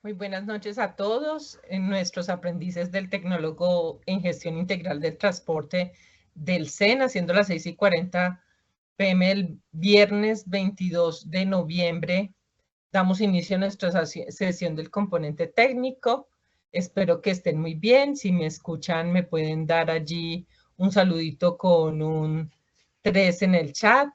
Muy buenas noches a todos, nuestros aprendices del Tecnólogo en Gestión Integral del Transporte del CEN, haciendo las 6:40 p.m. el viernes 22 de noviembre. Damos inicio a nuestra sesión del componente técnico. Espero que estén muy bien. Si me escuchan, me pueden dar allí un saludito con un 3 en el chat.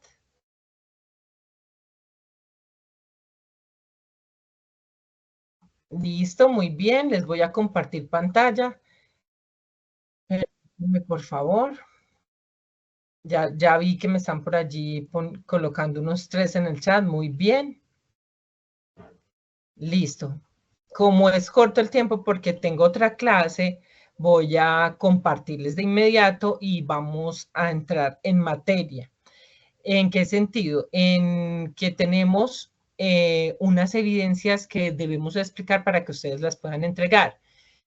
Listo, muy bien. Les voy a compartir pantalla. Permítanme, por favor. Ya vi que me están por allí colocando unos 3 en el chat. Muy bien. Listo. Como es corto el tiempo porque tengo otra clase, voy a compartirles de inmediato y vamos a entrar en materia. ¿En qué sentido? En que tenemos unas evidencias que debemos explicar para que ustedes las puedan entregar.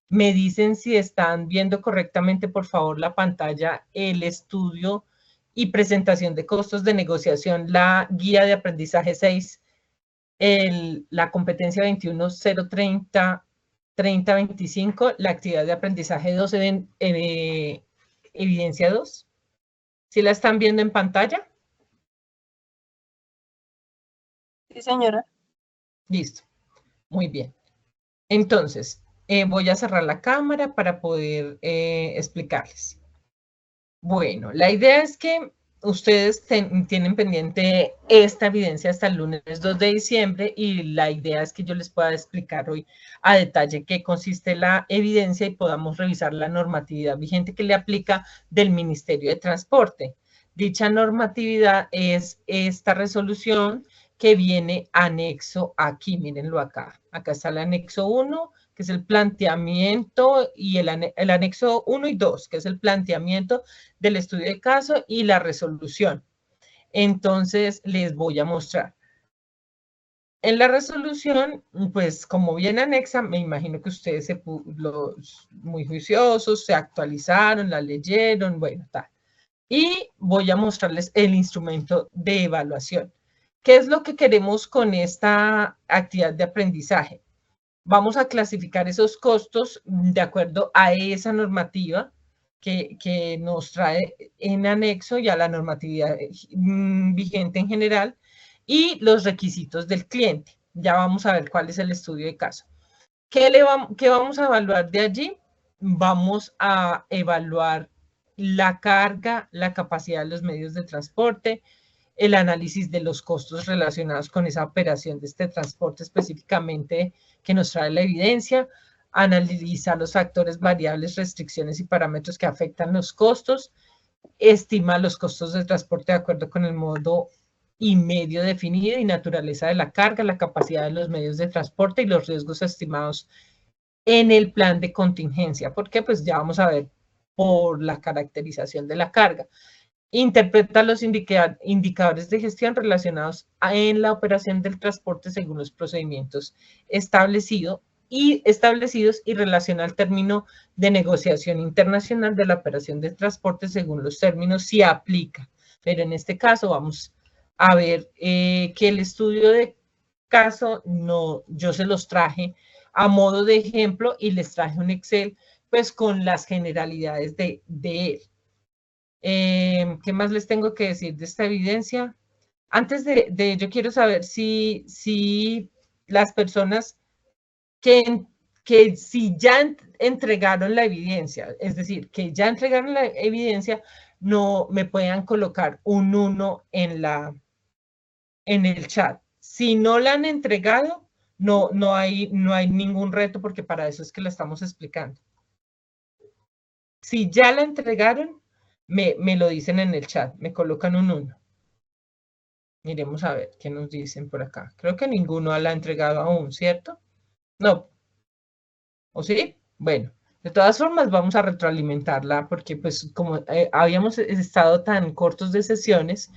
Me dicen si están viendo correctamente, por favor, la pantalla, el estudio y presentación de costos de negociación, la guía de aprendizaje 6, la competencia 21030-3025, la actividad de aprendizaje 2, evidencia 2. ¿Sí la están viendo en pantalla? Sí, señora. Listo. Muy bien. Entonces, voy a cerrar la cámara para poder explicarles. Bueno, la idea es que ustedes tienen pendiente esta evidencia hasta el lunes 2 de diciembre y la idea es que yo les pueda explicar hoy a detalle qué consiste la evidencia y podamos revisar la normatividad vigente que le aplica del Ministerio de Transporte. Dicha normatividad es esta resolución que viene anexo aquí, mírenlo acá. Acá está el anexo 1, que es el planteamiento, y el anexo 1 y 2, que es el planteamiento del estudio de caso y la resolución. Entonces, les voy a mostrar. En la resolución, pues como viene anexa, me imagino que ustedes los muy juiciosos, se actualizaron, la leyeron, bueno, tal. Y voy a mostrarles el instrumento de evaluación. ¿Qué es lo que queremos con esta actividad de aprendizaje? Vamos a clasificar esos costos de acuerdo a esa normativa que nos trae en anexo y a la normatividad vigente en general y los requisitos del cliente. Ya vamos a ver cuál es el estudio de caso. ¿Qué vamos a evaluar de allí? Vamos a evaluar la carga, la capacidad de los medios de transporte, el análisis de los costos relacionados con esa operación de este transporte específicamente que nos trae la evidencia, analizar los factores, variables, restricciones y parámetros que afectan los costos, estima los costos de transporte de acuerdo con el modo y medio definido y naturaleza de la carga, la capacidad de los medios de transporte y los riesgos estimados en el plan de contingencia, porque pues ya vamos a ver por la caracterización de la carga. Interpreta los indicadores de gestión relacionados en la operación del transporte según los procedimientos establecidos y relaciona el término de negociación internacional de la operación de transporte según los términos si aplica. Pero en este caso vamos a ver que el estudio de caso yo se los traje a modo de ejemplo y les traje un Excel pues con las generalidades de él. ¿Qué más les tengo que decir de esta evidencia? Antes de ello, quiero saber si las personas que si ya entregaron la evidencia, es decir, que ya entregaron la evidencia, no me puedan colocar un 1 en el chat. Si no la han entregado, no hay ningún reto porque para eso es que la estamos explicando. Si ya la entregaron, me lo dicen en el chat, me colocan un 1. Miremos a ver qué nos dicen por acá. Creo que ninguno la ha entregado aún, ¿cierto? No. ¿O sí? Bueno, de todas formas vamos a retroalimentarla porque pues como habíamos estado tan cortos de sesiones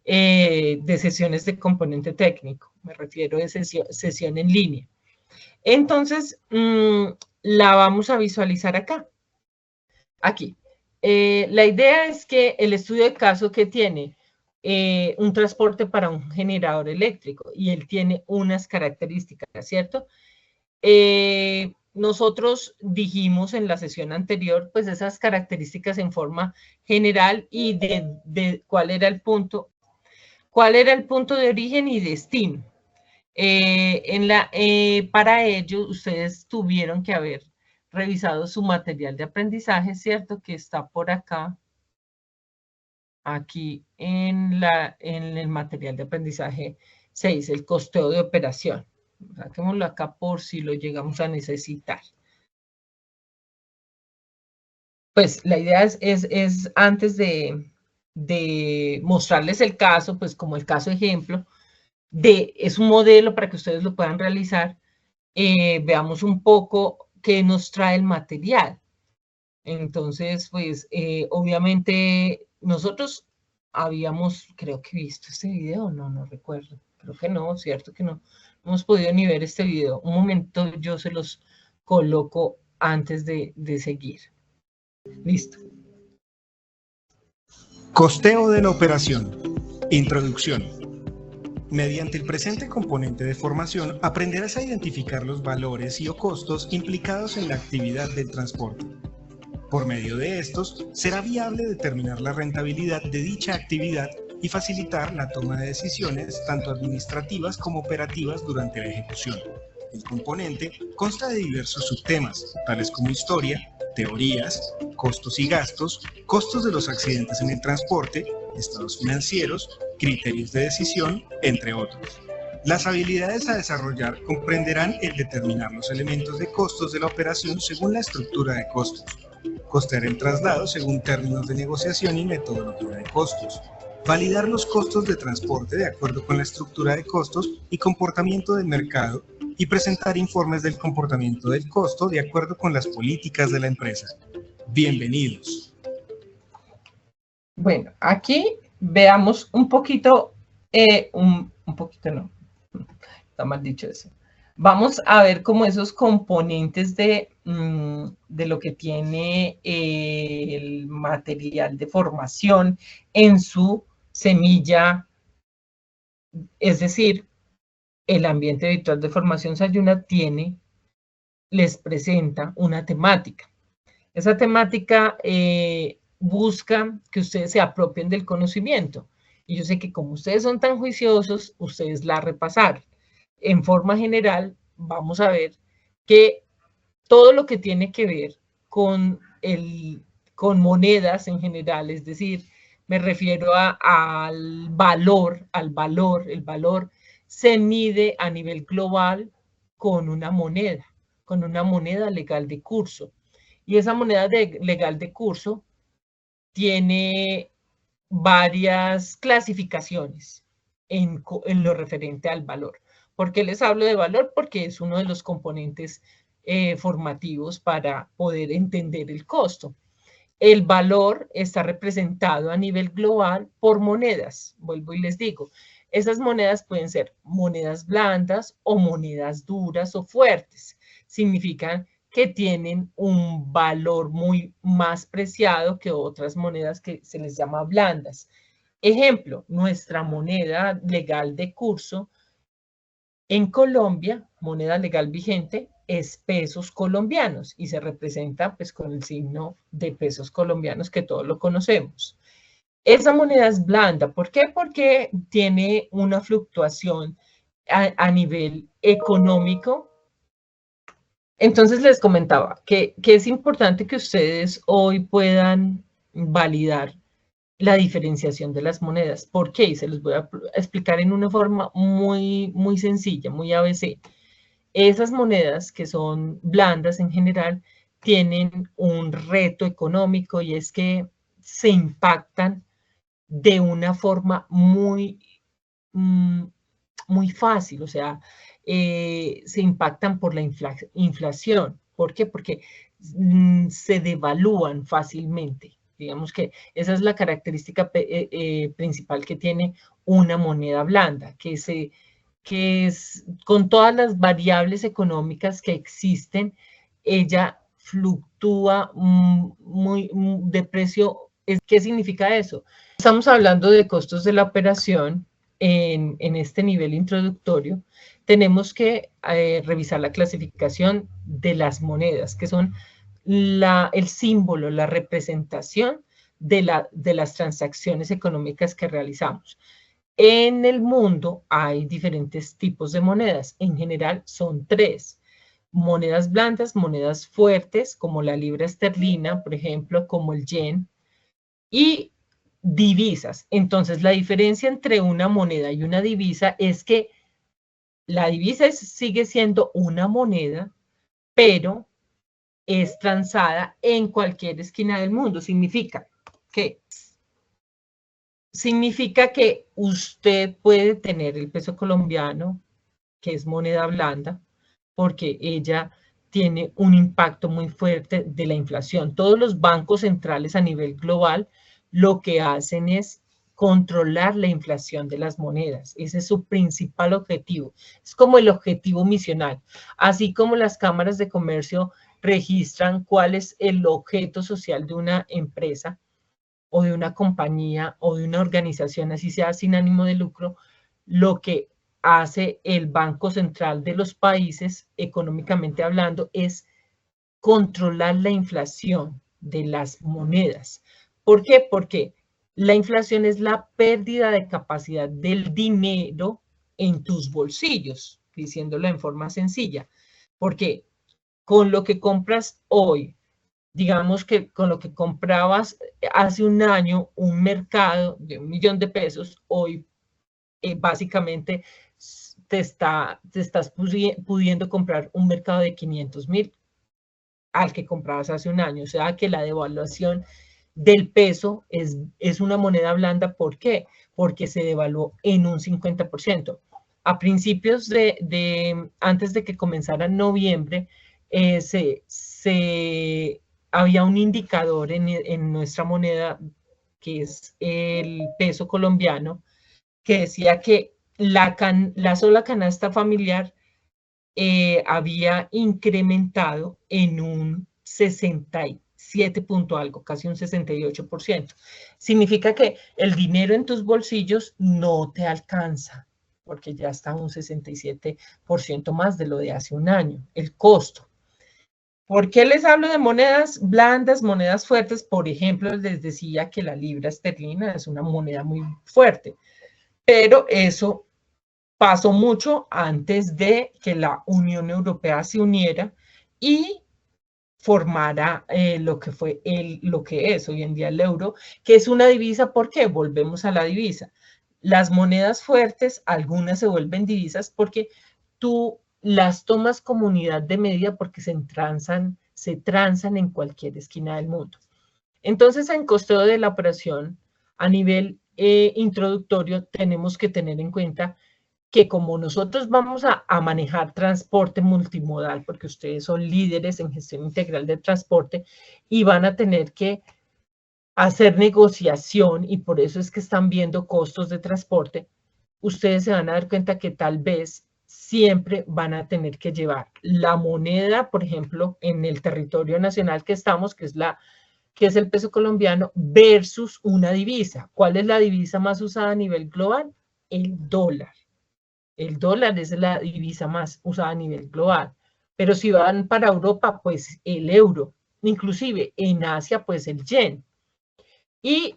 de componente técnico, me refiero de sesión en línea. Entonces, la vamos a visualizar acá. Aquí. La idea es que el estudio de caso que tiene un transporte para un generador eléctrico y él tiene unas características, ¿cierto? nosotros dijimos en la sesión anterior, pues esas características en forma general y de cuál era el punto de origen y destino. Para ello, ustedes tuvieron que haber revisado su material de aprendizaje, ¿cierto? Que está por acá, aquí en el material de aprendizaje 6, el costeo de operación. Saquémoslo acá por si lo llegamos a necesitar. Pues la idea es antes de mostrarles el caso, pues como el caso ejemplo, es un modelo para que ustedes lo puedan realizar. Veamos un poco qué nos trae el material. Entonces, pues, obviamente, nosotros habíamos, creo que visto este video, no recuerdo. Creo que no, cierto que no. No hemos podido ni ver este video. Un momento, yo se los coloco antes de seguir. Listo. Costeo de la operación. Introducción. Mediante el presente componente de formación aprenderás a identificar los valores y o costos implicados en la actividad del transporte. Por medio de estos, será viable determinar la rentabilidad de dicha actividad y facilitar la toma de decisiones tanto administrativas como operativas durante la ejecución. El componente consta de diversos subtemas, tales como historia, teorías, costos y gastos, costos de los accidentes en el transporte, estados financieros, criterios de decisión, entre otros. Las habilidades a desarrollar comprenderán el determinar los elementos de costos de la operación según la estructura de costos, costear el traslado según términos de negociación y metodología de costos, validar los costos de transporte de acuerdo con la estructura de costos y comportamiento del mercado y presentar informes del comportamiento del costo de acuerdo con las políticas de la empresa. Bienvenidos. Bueno, aquí veamos un poquito, un poquito no, está mal dicho eso. Vamos a ver como esos componentes de lo que tiene el material de formación en su semilla, es decir, el ambiente virtual de formación Sayuna les presenta una temática. Esa temática busca que ustedes se apropien del conocimiento. Y yo sé que como ustedes son tan juiciosos, ustedes la repasaron. En forma general, vamos a ver que todo lo que tiene que ver con monedas en general, es decir, me refiero al valor, el valor se mide a nivel global con una moneda legal de curso. Y esa moneda legal de curso tiene varias clasificaciones en lo referente al valor. ¿Por qué les hablo de valor? Porque es uno de los componentes formativos para poder entender el costo. El valor está representado a nivel global por monedas. Vuelvo y les digo, esas monedas pueden ser monedas blandas o monedas duras o fuertes. Significan que tienen un valor muy más preciado que otras monedas que se les llama blandas. Ejemplo, nuestra moneda legal de curso en Colombia, moneda legal vigente, es pesos colombianos y se representa pues con el signo de pesos colombianos que todos lo conocemos. Esa moneda es blanda. ¿Por qué? Porque tiene una fluctuación a nivel económico. Entonces les comentaba que es importante que ustedes hoy puedan validar la diferenciación de las monedas. ¿Por qué? Y se los voy a explicar en una forma muy sencilla, muy ABC. Esas monedas que son blandas en general tienen un reto económico y es que se impactan de una forma muy fácil, o sea, se impactan por la inflación. ¿Por qué? Porque se devalúan fácilmente. Digamos que esa es la característica principal que tiene una moneda blanda, que es con todas las variables económicas que existen, ella fluctúa de precio. ¿Qué significa eso? Estamos hablando de costos de la operación en este nivel introductorio, tenemos que revisar la clasificación de las monedas, que son el símbolo, la representación de las transacciones económicas que realizamos. En el mundo hay diferentes tipos de monedas. En general son 3. Monedas blandas, monedas fuertes, como la libra esterlina, por ejemplo, como el yen, y divisas. Entonces, la diferencia entre una moneda y una divisa es que la divisa sigue siendo una moneda, pero es transada en cualquier esquina del mundo. Significa que usted puede tener el peso colombiano, que es moneda blanda, porque ella tiene un impacto muy fuerte de la inflación. Todos los bancos centrales a nivel global lo que hacen es controlar la inflación de las monedas. Ese es su principal objetivo. Es como el objetivo misional. Así como las cámaras de comercio registran cuál es el objeto social de una empresa o de una compañía o de una organización, así sea sin ánimo de lucro, lo que hace el Banco Central de los países, económicamente hablando, es controlar la inflación de las monedas. ¿Por qué? Porque la inflación es la pérdida de capacidad del dinero en tus bolsillos, diciéndolo en forma sencilla. Porque con lo que compras hoy, digamos que con lo que comprabas hace un año un mercado de $1 millón de pesos, hoy básicamente te estás pudiendo comprar un mercado de 500.000 al que comprabas hace un año. O sea que la devaluación del peso es una moneda blanda. ¿Por qué? Porque se devaluó en un 50%. A principios antes de que comenzara noviembre, había un indicador en nuestra moneda, que es el peso colombiano, que decía que la sola canasta familiar había incrementado en un 67 punto algo, casi un 68%. Significa que el dinero en tus bolsillos no te alcanza, porque ya está un 67% más de lo de hace un año, el costo. ¿Por qué les hablo de monedas blandas, monedas fuertes? Por ejemplo, les decía que la libra esterlina es una moneda muy fuerte, pero eso pasó mucho antes de que la Unión Europea se uniera y formara lo que es hoy en día el euro, que es una divisa. ¿Por qué? Volvemos a la divisa. Las monedas fuertes, algunas se vuelven divisas porque tú las tomas como unidad de medida, porque se transan en cualquier esquina del mundo. Entonces, en costeo de la operación, a nivel introductorio, tenemos que tener en cuenta que como nosotros vamos a manejar transporte multimodal, porque ustedes son líderes en gestión integral de transporte y van a tener que hacer negociación, y por eso es que están viendo costos de transporte, ustedes se van a dar cuenta que tal vez siempre van a tener que llevar la moneda, por ejemplo, en el territorio nacional que estamos, que es el peso colombiano, versus una divisa. ¿Cuál es la divisa más usada a nivel global? El dólar. El dólar es la divisa más usada a nivel global. Pero si van para Europa, pues el euro. Inclusive en Asia, pues el yen. Y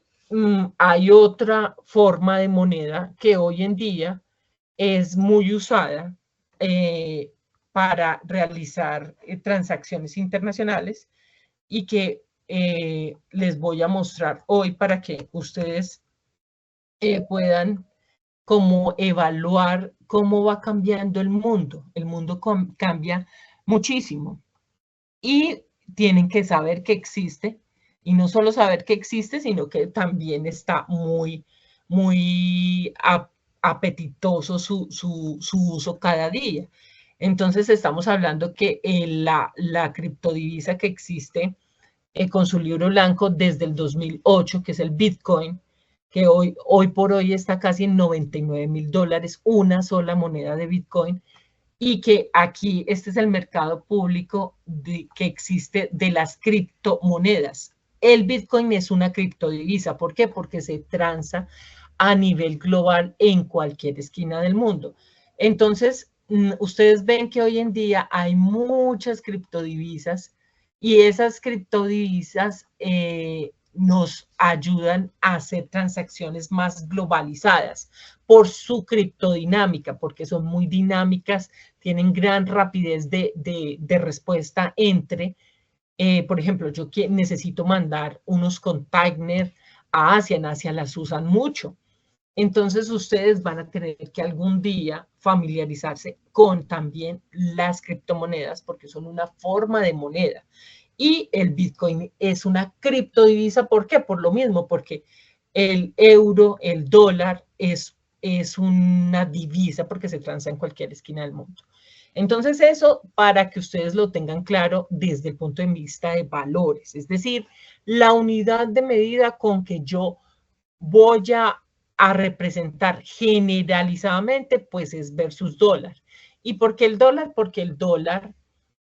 hay otra forma de moneda que hoy en día es muy usada para realizar transacciones internacionales, y que les voy a mostrar hoy para que ustedes puedan como evaluar cómo va cambiando el mundo. El mundo cambia muchísimo y tienen que saber que existe, y no solo saber que existe, sino que también está muy, muy apetitoso su uso cada día. Entonces estamos hablando que la criptodivisa que existe con su libro blanco desde el 2008, que es el Bitcoin, que hoy por hoy está casi en $99.000, una sola moneda de Bitcoin, y que aquí este es el mercado público que existe de las criptomonedas. El Bitcoin es una criptodivisa. ¿Por qué? Porque se transa a nivel global en cualquier esquina del mundo. Entonces, ustedes ven que hoy en día hay muchas criptodivisas y esas criptodivisas nos ayudan a hacer transacciones más globalizadas por su criptodinámica, porque son muy dinámicas, tienen gran rapidez de respuesta entre, por ejemplo, yo necesito mandar unos containers a Asia, en Asia las usan mucho. Entonces ustedes van a tener que algún día familiarizarse con también las criptomonedas porque son una forma de moneda. Y el Bitcoin es una criptodivisa. ¿Por qué? Por lo mismo, porque el euro, el dólar es una divisa porque se transa en cualquier esquina del mundo. Entonces eso para que ustedes lo tengan claro desde el punto de vista de valores, es decir, la unidad de medida con que yo voy a representar generalizadamente, pues es versus dólar. ¿Y por qué el dólar? Porque el dólar,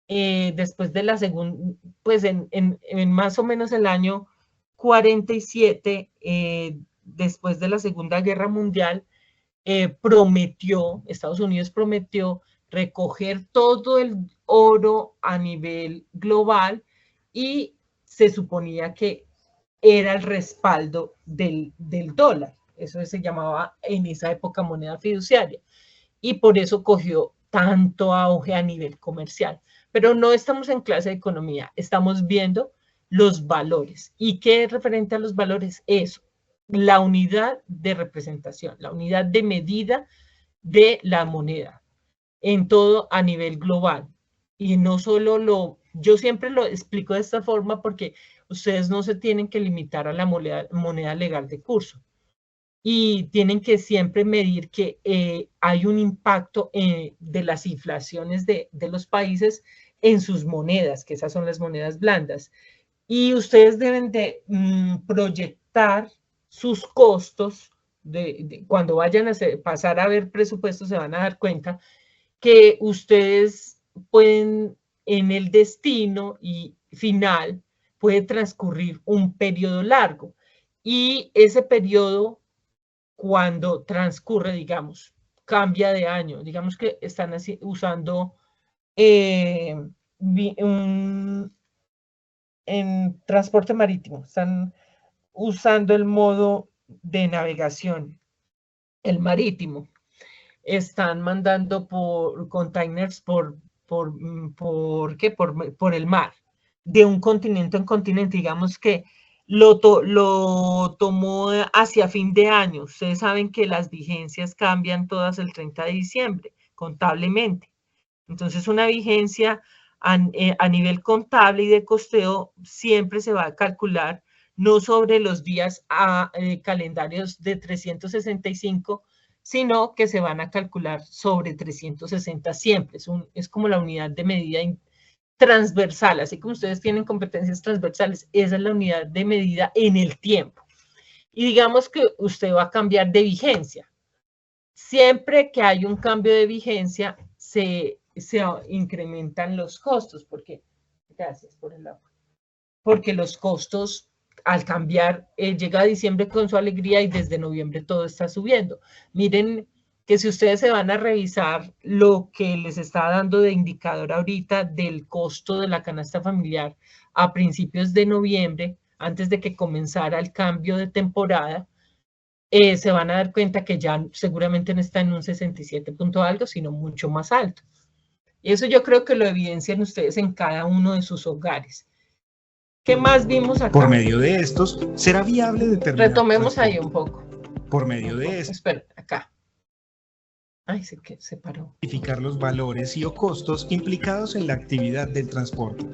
después de la segunda, pues en más o menos el año 47, después de la Segunda Guerra Mundial, Estados Unidos prometió recoger todo el oro a nivel global y se suponía que era el respaldo del dólar. Eso se llamaba en esa época moneda fiduciaria. Y por eso cogió tanto auge a nivel comercial. Pero no estamos en clase de economía, estamos viendo los valores. ¿Y qué es referente a los valores? Eso, la unidad de representación, la unidad de medida de la moneda en todo a nivel global. Y no solo yo siempre lo explico de esta forma porque ustedes no se tienen que limitar a la moneda legal de curso. Y tienen que siempre medir que hay un impacto de las inflaciones de los países en sus monedas, que esas son las monedas blandas. Y ustedes deben de proyectar sus costos, cuando vayan a pasar a ver presupuestos se van a dar cuenta que ustedes pueden, en el destino y final, puede transcurrir un periodo largo. Y ese periodo, cuando transcurre, digamos, cambia de año, digamos que están usando en transporte marítimo, están usando el modo de navegación, el marítimo. Están mandando por containers por el mar, de un continente en continente, digamos que lo tomó hacia fin de año. Ustedes saben que las vigencias cambian todas el 30 de diciembre, contablemente. Entonces, una vigencia a nivel contable y de costeo siempre se va a calcular no sobre los días calendarios de 365, sino que se van a calcular sobre 360 siempre. Es como la unidad de medida transversal, así como ustedes tienen competencias transversales, esa es la unidad de medida en el tiempo. Y digamos que usted va a cambiar de vigencia. Siempre que hay un cambio de vigencia, se incrementan los costos, porque, gracias por el agua, porque los costos al cambiar, llega a diciembre con su alegría y desde noviembre todo está subiendo. Miren que si ustedes se van a revisar lo que les está dando de indicador ahorita del costo de la canasta familiar a principios de noviembre, antes de que comenzara el cambio de temporada, se van a dar cuenta que ya seguramente no está en un 67 punto algo, sino mucho más alto. Y eso yo creo que lo evidencian ustedes en cada uno de sus hogares. ¿Qué más vimos acá? Por medio de estos, será viable determinar... Retomemos ahí un poco. Por medio de estos... Espera, acá. Ay, se paró. Identificar los valores y o costos implicados en la actividad del transporte.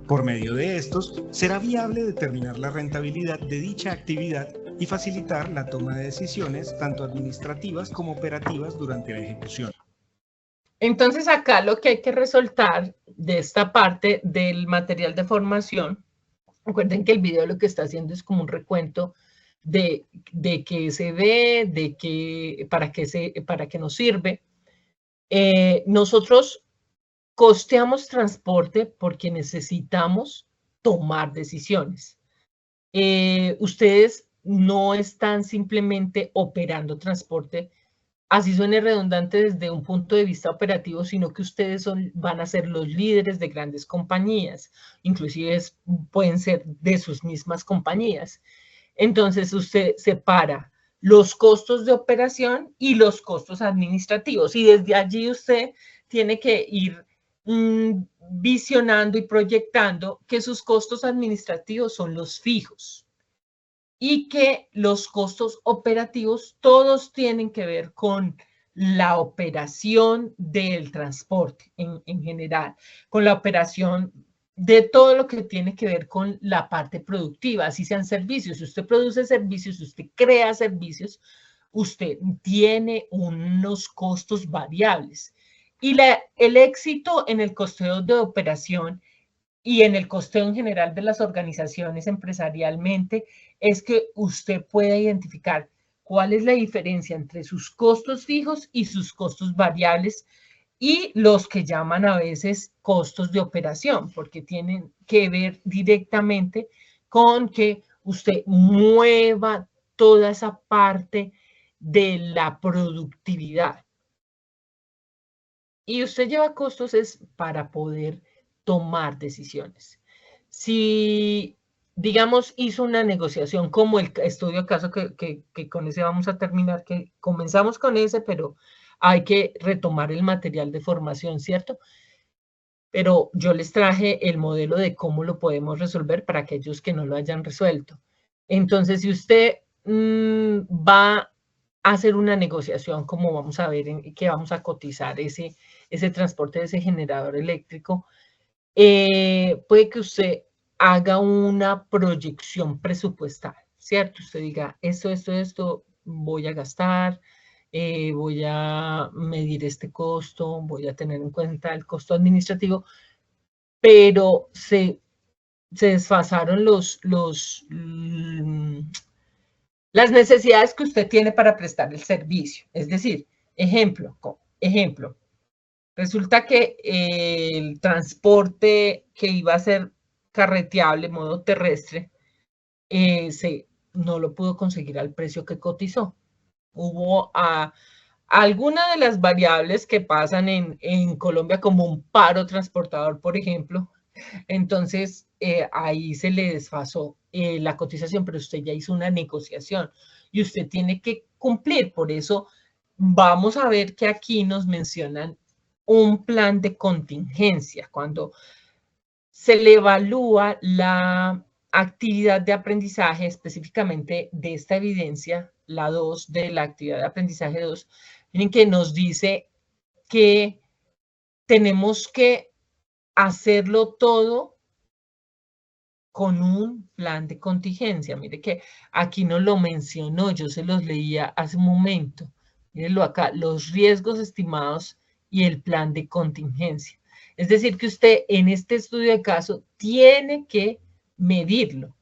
Por medio de estos, será viable determinar la rentabilidad de dicha actividad y facilitar la toma de decisiones tanto administrativas como operativas durante la ejecución. Entonces acá lo que hay que resaltar de esta parte del material de formación, recuerden que el video lo que está haciendo es como un recuento de qué se ve, para qué nos sirve. Nosotros costeamos transporte porque necesitamos tomar decisiones. Ustedes no están simplemente operando transporte, así suene redundante desde un punto de vista operativo, sino que ustedes van a ser los líderes de grandes compañías, inclusive pueden ser de sus mismas compañías. Entonces usted separa los costos de operación y los costos administrativos, y desde allí usted tiene que ir visionando y proyectando que sus costos administrativos son los fijos y que los costos operativos todos tienen que ver con la operación del transporte en general, con la operación de todo lo que tiene que ver con la parte productiva, así sean servicios. Si usted produce servicios, si usted crea servicios, usted tiene unos costos variables. Y el éxito en el costeo de operación y en el costeo en general de las organizaciones empresarialmente es que usted pueda identificar cuál es la diferencia entre sus costos fijos y sus costos variables y los que llaman a veces costos de operación, porque tienen que ver directamente con que usted mueva toda esa parte de la productividad. Y usted lleva costos es para poder tomar decisiones. Si, digamos, hizo una negociación como el estudio caso que con ese vamos a terminar, que comenzamos con ese, pero hay que retomar el material de formación, ¿cierto? Pero yo les traje el modelo de cómo lo podemos resolver para aquellos que no lo hayan resuelto. Entonces, si usted va a hacer una negociación, como vamos a ver, que vamos a cotizar ese transporte de ese generador eléctrico, puede que usted haga una proyección presupuestal, ¿cierto? Usted diga, esto voy a gastar, voy a medir este costo, voy a tener en cuenta el costo administrativo, pero se desfasaron las necesidades que usted tiene para prestar el servicio. Es decir, ejemplo, resulta que el transporte que iba a ser carreteable, modo terrestre, no lo pudo conseguir al precio que cotizó. Hubo alguna de las variables que pasan en Colombia, como un paro transportador, por ejemplo. Entonces, ahí se le desfasó la cotización, pero usted ya hizo una negociación y usted tiene que cumplir. Por eso, vamos a ver que aquí nos mencionan un plan de contingencia. Cuando se le evalúa la actividad de aprendizaje, específicamente de esta evidencia, la 2 de la actividad de aprendizaje 2, miren que nos dice que tenemos que hacerlo todo con un plan de contingencia. Mire que aquí no lo mencionó, yo se los leía hace un momento. Mírenlo acá, los riesgos estimados y el plan de contingencia. Es decir, que usted en este estudio de caso tiene que medirlo.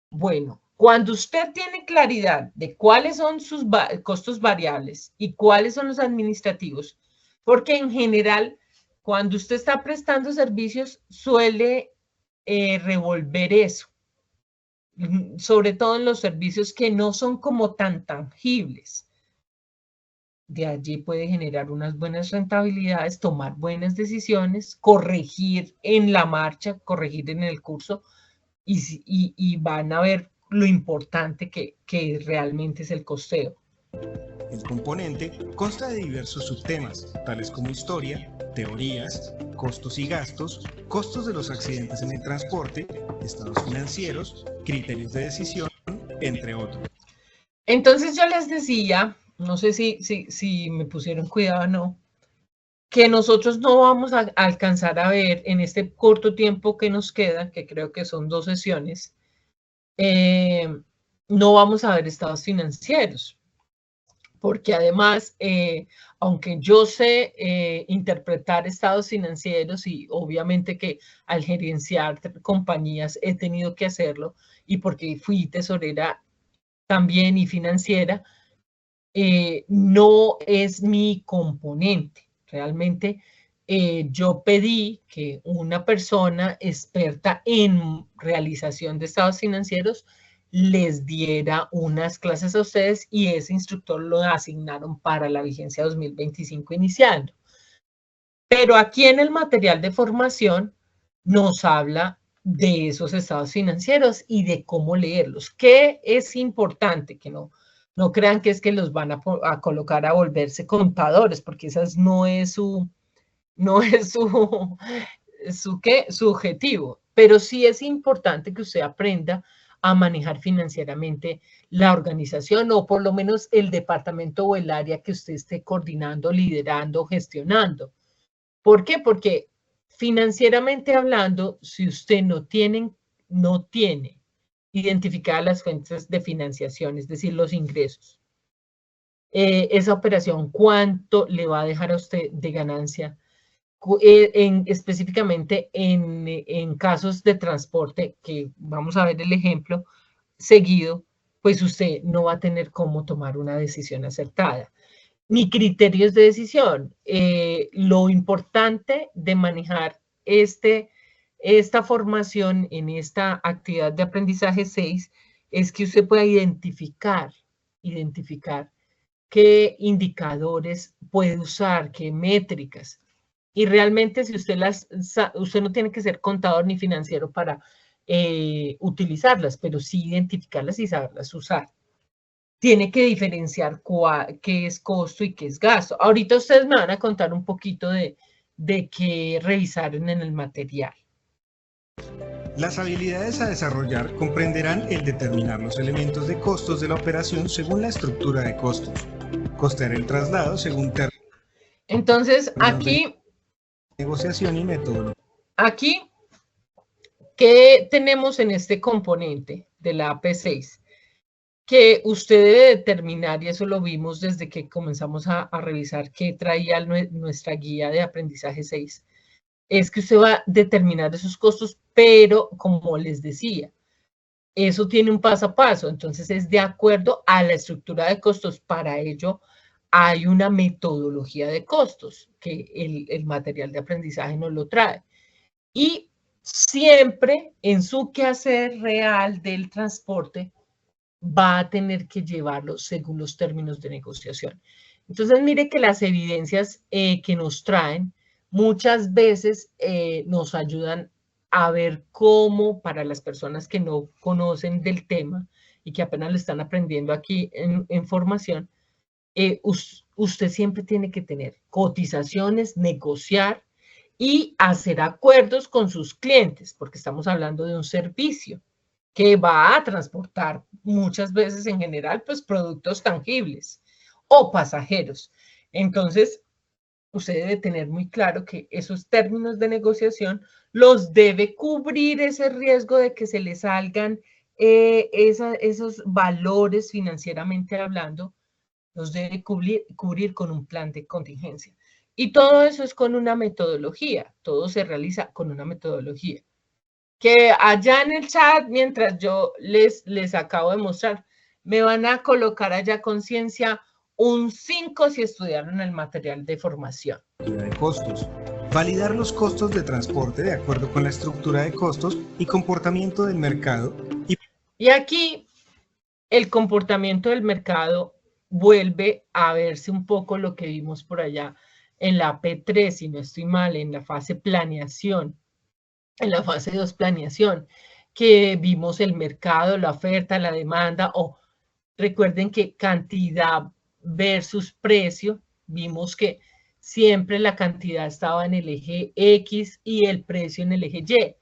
Bueno, cuando usted tiene claridad de cuáles son sus costos variables y cuáles son los administrativos, porque en general, cuando usted está prestando servicios, suele revolver eso, sobre todo en los servicios que no son como tan tangibles. De allí puede generar unas buenas rentabilidades, tomar buenas decisiones, corregir en la marcha, corregir en el curso y van a ver lo importante que realmente es el costeo. El componente consta de diversos subtemas, tales como historia, teorías, costos y gastos, costos de los accidentes en el transporte, estados financieros, criterios de decisión, entre otros. Entonces yo les decía, no sé si me pusieron cuidado o no, que nosotros no vamos a alcanzar a ver en este corto tiempo que nos queda, que creo que son 2 sesiones, no vamos a ver estados financieros. Porque además, aunque yo sé interpretar estados financieros y obviamente que al gerenciar compañías he tenido que hacerlo y porque fui tesorera también y financiera, no es mi componente. Realmente yo pedí que una persona experta en realización de estados financieros les diera unas clases a ustedes y ese instructor lo asignaron para la vigencia 2025 iniciando. Pero aquí en el material de formación nos habla de esos estados financieros y de cómo leerlos. ¿Qué es importante? Que no crean que es que los van a colocar a volverse contadores, porque esa no es su su objetivo. Pero sí es importante que usted aprenda a manejar financieramente la organización o por lo menos el departamento o el área que usted esté coordinando, liderando, gestionando. ¿Por qué? Porque financieramente hablando, si usted no tiene identificadas las fuentes de financiación, es decir, los ingresos, esa operación, ¿cuánto le va a dejar a usted de ganancia? Específicamente en casos de transporte, que vamos a ver el ejemplo seguido, pues usted no va a tener cómo tomar una decisión acertada, ni criterios de decisión. Lo importante de manejar esta formación en esta actividad de aprendizaje 6 es que usted pueda identificar qué indicadores puede usar, qué métricas. Y realmente si usted usted no tiene que ser contador ni financiero para utilizarlas, pero sí identificarlas y saberlas usar. Tiene que diferenciar qué es costo y qué es gasto. Ahorita ustedes me van a contar un poquito de qué revisaron en el material. Las habilidades a desarrollar comprenderán el determinar los elementos de costos de la operación según la estructura de costos, costear el traslado según términos. Entonces, aquí, negociación y metodología. Aquí, ¿qué tenemos en este componente de la AP6? Que usted debe determinar, y eso lo vimos desde que comenzamos a revisar qué traía nuestra guía de aprendizaje 6, es que usted va a determinar esos costos, pero como les decía, eso tiene un paso a paso, entonces es de acuerdo a la estructura de costos. Para ello hay una metodología de costos que el material de aprendizaje nos lo trae. Y siempre en su quehacer real del transporte va a tener que llevarlo según los términos de negociación. Entonces, mire que las evidencias que nos traen muchas veces nos ayudan a ver cómo, para las personas que no conocen del tema y que apenas lo están aprendiendo aquí en formación, usted siempre tiene que tener cotizaciones, negociar y hacer acuerdos con sus clientes, porque estamos hablando de un servicio que va a transportar muchas veces en general, pues productos tangibles o pasajeros. Entonces, usted debe tener muy claro que esos términos de negociación los debe cubrir ese riesgo de que se le salgan esos valores financieramente hablando, los debe cubrir con un plan de contingencia. Y todo eso es con una metodología, todo se realiza con una metodología. Que allá en el chat, mientras yo les acabo de mostrar, me van a colocar allá conciencia un 5 si estudiaron el material de formación. De costos. Validar los costos de transporte de acuerdo con la estructura de costos y comportamiento del mercado. Y aquí el comportamiento del mercado vuelve a verse un poco lo que vimos por allá en la P3, si no estoy mal, en la fase planeación. En la fase 2 planeación, que vimos el mercado, la oferta, la demanda, o recuerden que cantidad versus precio, vimos que siempre la cantidad estaba en el eje X y el precio en el eje Y.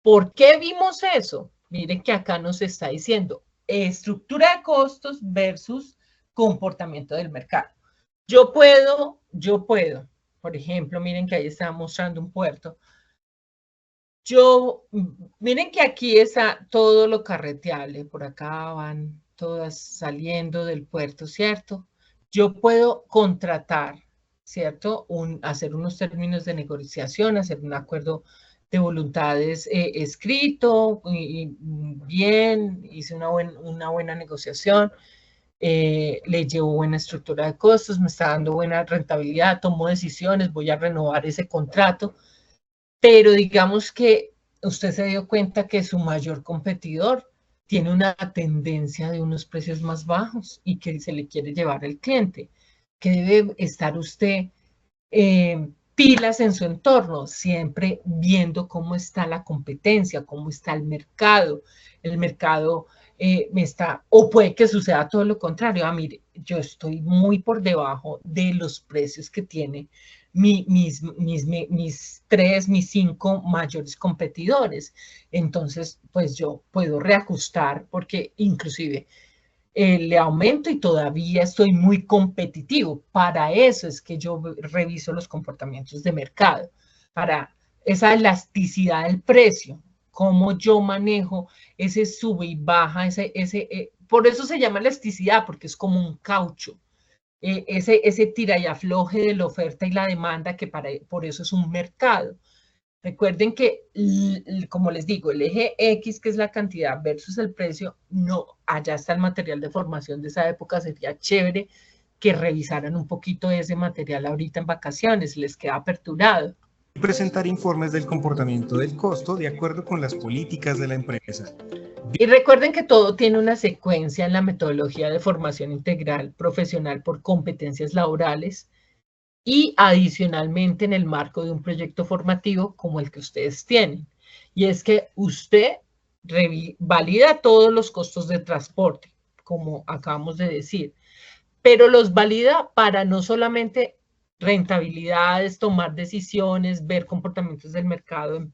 ¿Por qué vimos eso? Miren que acá nos está diciendo estructura de costos versus comportamiento del mercado. Yo puedo, por ejemplo, miren que ahí estaba mostrando un puerto. Miren que aquí está todo lo carreteable, por acá van todas saliendo del puerto, ¿cierto? Yo puedo contratar, ¿cierto? Hacer unos términos de negociación, hacer un acuerdo de voluntades escrito, y bien, hice una buena negociación, le llevo buena estructura de costos, me está dando buena rentabilidad, tomo decisiones, voy a renovar ese contrato. Pero digamos que usted se dio cuenta que su mayor competidor tiene una tendencia de unos precios más bajos y que se le quiere llevar al cliente, que debe estar usted pilas en su entorno, siempre viendo cómo está la competencia, cómo está el mercado me está, o puede que suceda todo lo contrario, mire, yo estoy muy por debajo de los precios que tiene mis 5 mayores competidores, entonces pues yo puedo reajustar porque inclusive le aumento y todavía estoy muy competitivo. Para eso es que yo reviso los comportamientos de mercado, para esa elasticidad del precio, cómo yo manejo ese sube y baja, por eso se llama elasticidad, porque es como un caucho. Ese tira y afloje de la oferta y la demanda, que por eso es un mercado. Recuerden que, como les digo, el eje X, que es la cantidad versus el precio, no, allá está el material de formación de esa época, sería chévere que revisaran un poquito ese material ahorita en vacaciones, les queda aperturado. Presentar informes del comportamiento del costo de acuerdo con las políticas de la empresa. Y recuerden que todo tiene una secuencia en la metodología de formación integral profesional por competencias laborales, y adicionalmente en el marco de un proyecto formativo como el que ustedes tienen. Y es que usted valida todos los costos de transporte, como acabamos de decir, pero los valida para no solamente rentabilidades, tomar decisiones, ver comportamientos del mercado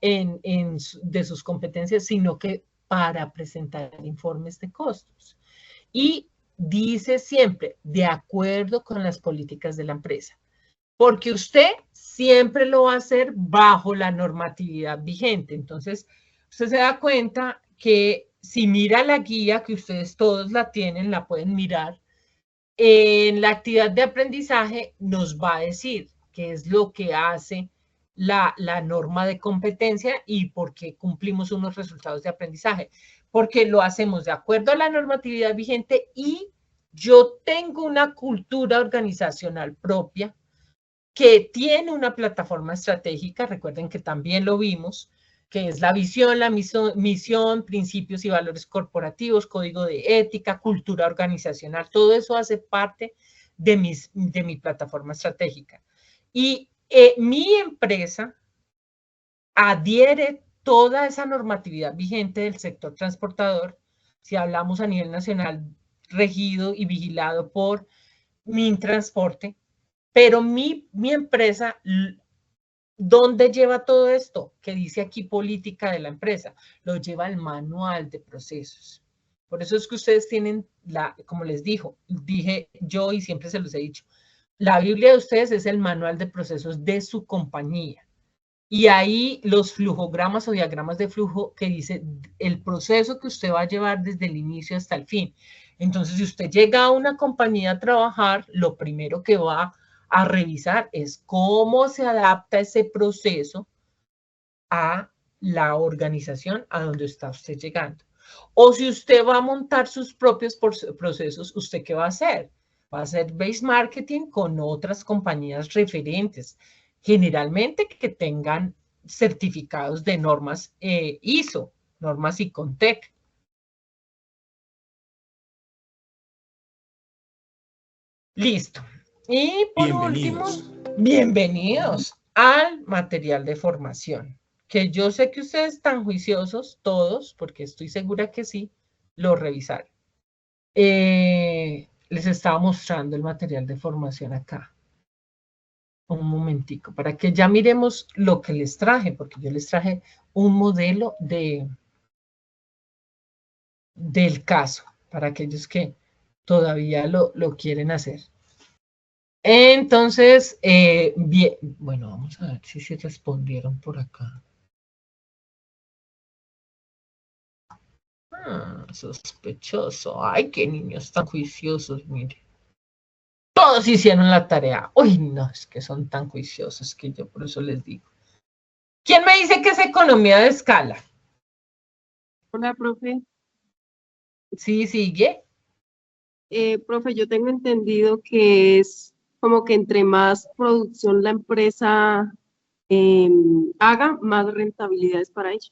de sus competencias, sino que para presentar informes de costos. Y dice siempre, de acuerdo con las políticas de la empresa, porque usted siempre lo va a hacer bajo la normatividad vigente. Entonces, usted se da cuenta que si mira la guía, que ustedes todos la tienen, la pueden mirar, en la actividad de aprendizaje nos va a decir qué es lo que hace la norma de competencia y por qué cumplimos unos resultados de aprendizaje. Porque lo hacemos de acuerdo a la normatividad vigente y yo tengo una cultura organizacional propia que tiene una plataforma estratégica, recuerden que también lo vimos, que es la visión, la misión, principios y valores corporativos, código de ética, cultura organizacional, todo eso hace parte de mi plataforma estratégica. Y mi empresa adhiere toda esa normatividad vigente del sector transportador, si hablamos a nivel nacional, regido y vigilado por Mintransporte, pero mi empresa, ¿dónde lleva todo esto? Que dice aquí política de la empresa. Lo lleva al manual de procesos. Por eso es que ustedes tienen, como les dije yo y siempre se los he dicho, la Biblia de ustedes es el manual de procesos de su compañía. Y ahí los flujogramas o diagramas de flujo que dice el proceso que usted va a llevar desde el inicio hasta el fin. Entonces, si usted llega a una compañía a trabajar, lo primero que va a revisar es cómo se adapta ese proceso a la organización a donde está usted llegando. O si usted va a montar sus propios procesos, ¿usted qué va a hacer? Va a hacer base marketing con otras compañías referentes, generalmente que tengan certificados de normas ISO, normas ICONTEC. Listo. Y por último, bienvenidos al material de formación, que yo sé que ustedes están juiciosos, todos, porque estoy segura que sí, lo revisaron. Les estaba mostrando el material de formación acá. Un momentico, para que ya miremos lo que les traje, porque yo les traje un modelo del caso, para aquellos que todavía lo quieren hacer. Entonces, bien, bueno, vamos a ver si se respondieron por acá. Sospechoso. Ay, qué niños tan juiciosos, mire. Todos hicieron la tarea. Uy, no, es que son tan juiciosos que yo por eso les digo. ¿Quién me dice que es economía de escala? Hola, profe. Sí, sigue. Profe, yo tengo entendido que es como que entre más producción la empresa haga, más rentabilidades para ella.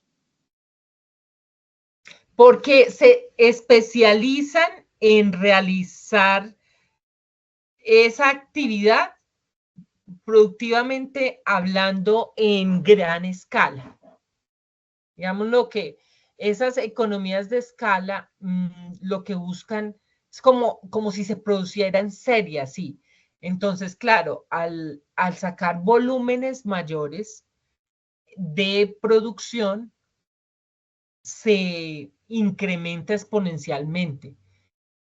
porque se especializan en realizar esa actividad productivamente hablando en gran escala. Digamos lo que esas economías de escala lo que buscan es como si se produciera en serie, así. Entonces, claro, al sacar volúmenes mayores de producción, se incrementa exponencialmente.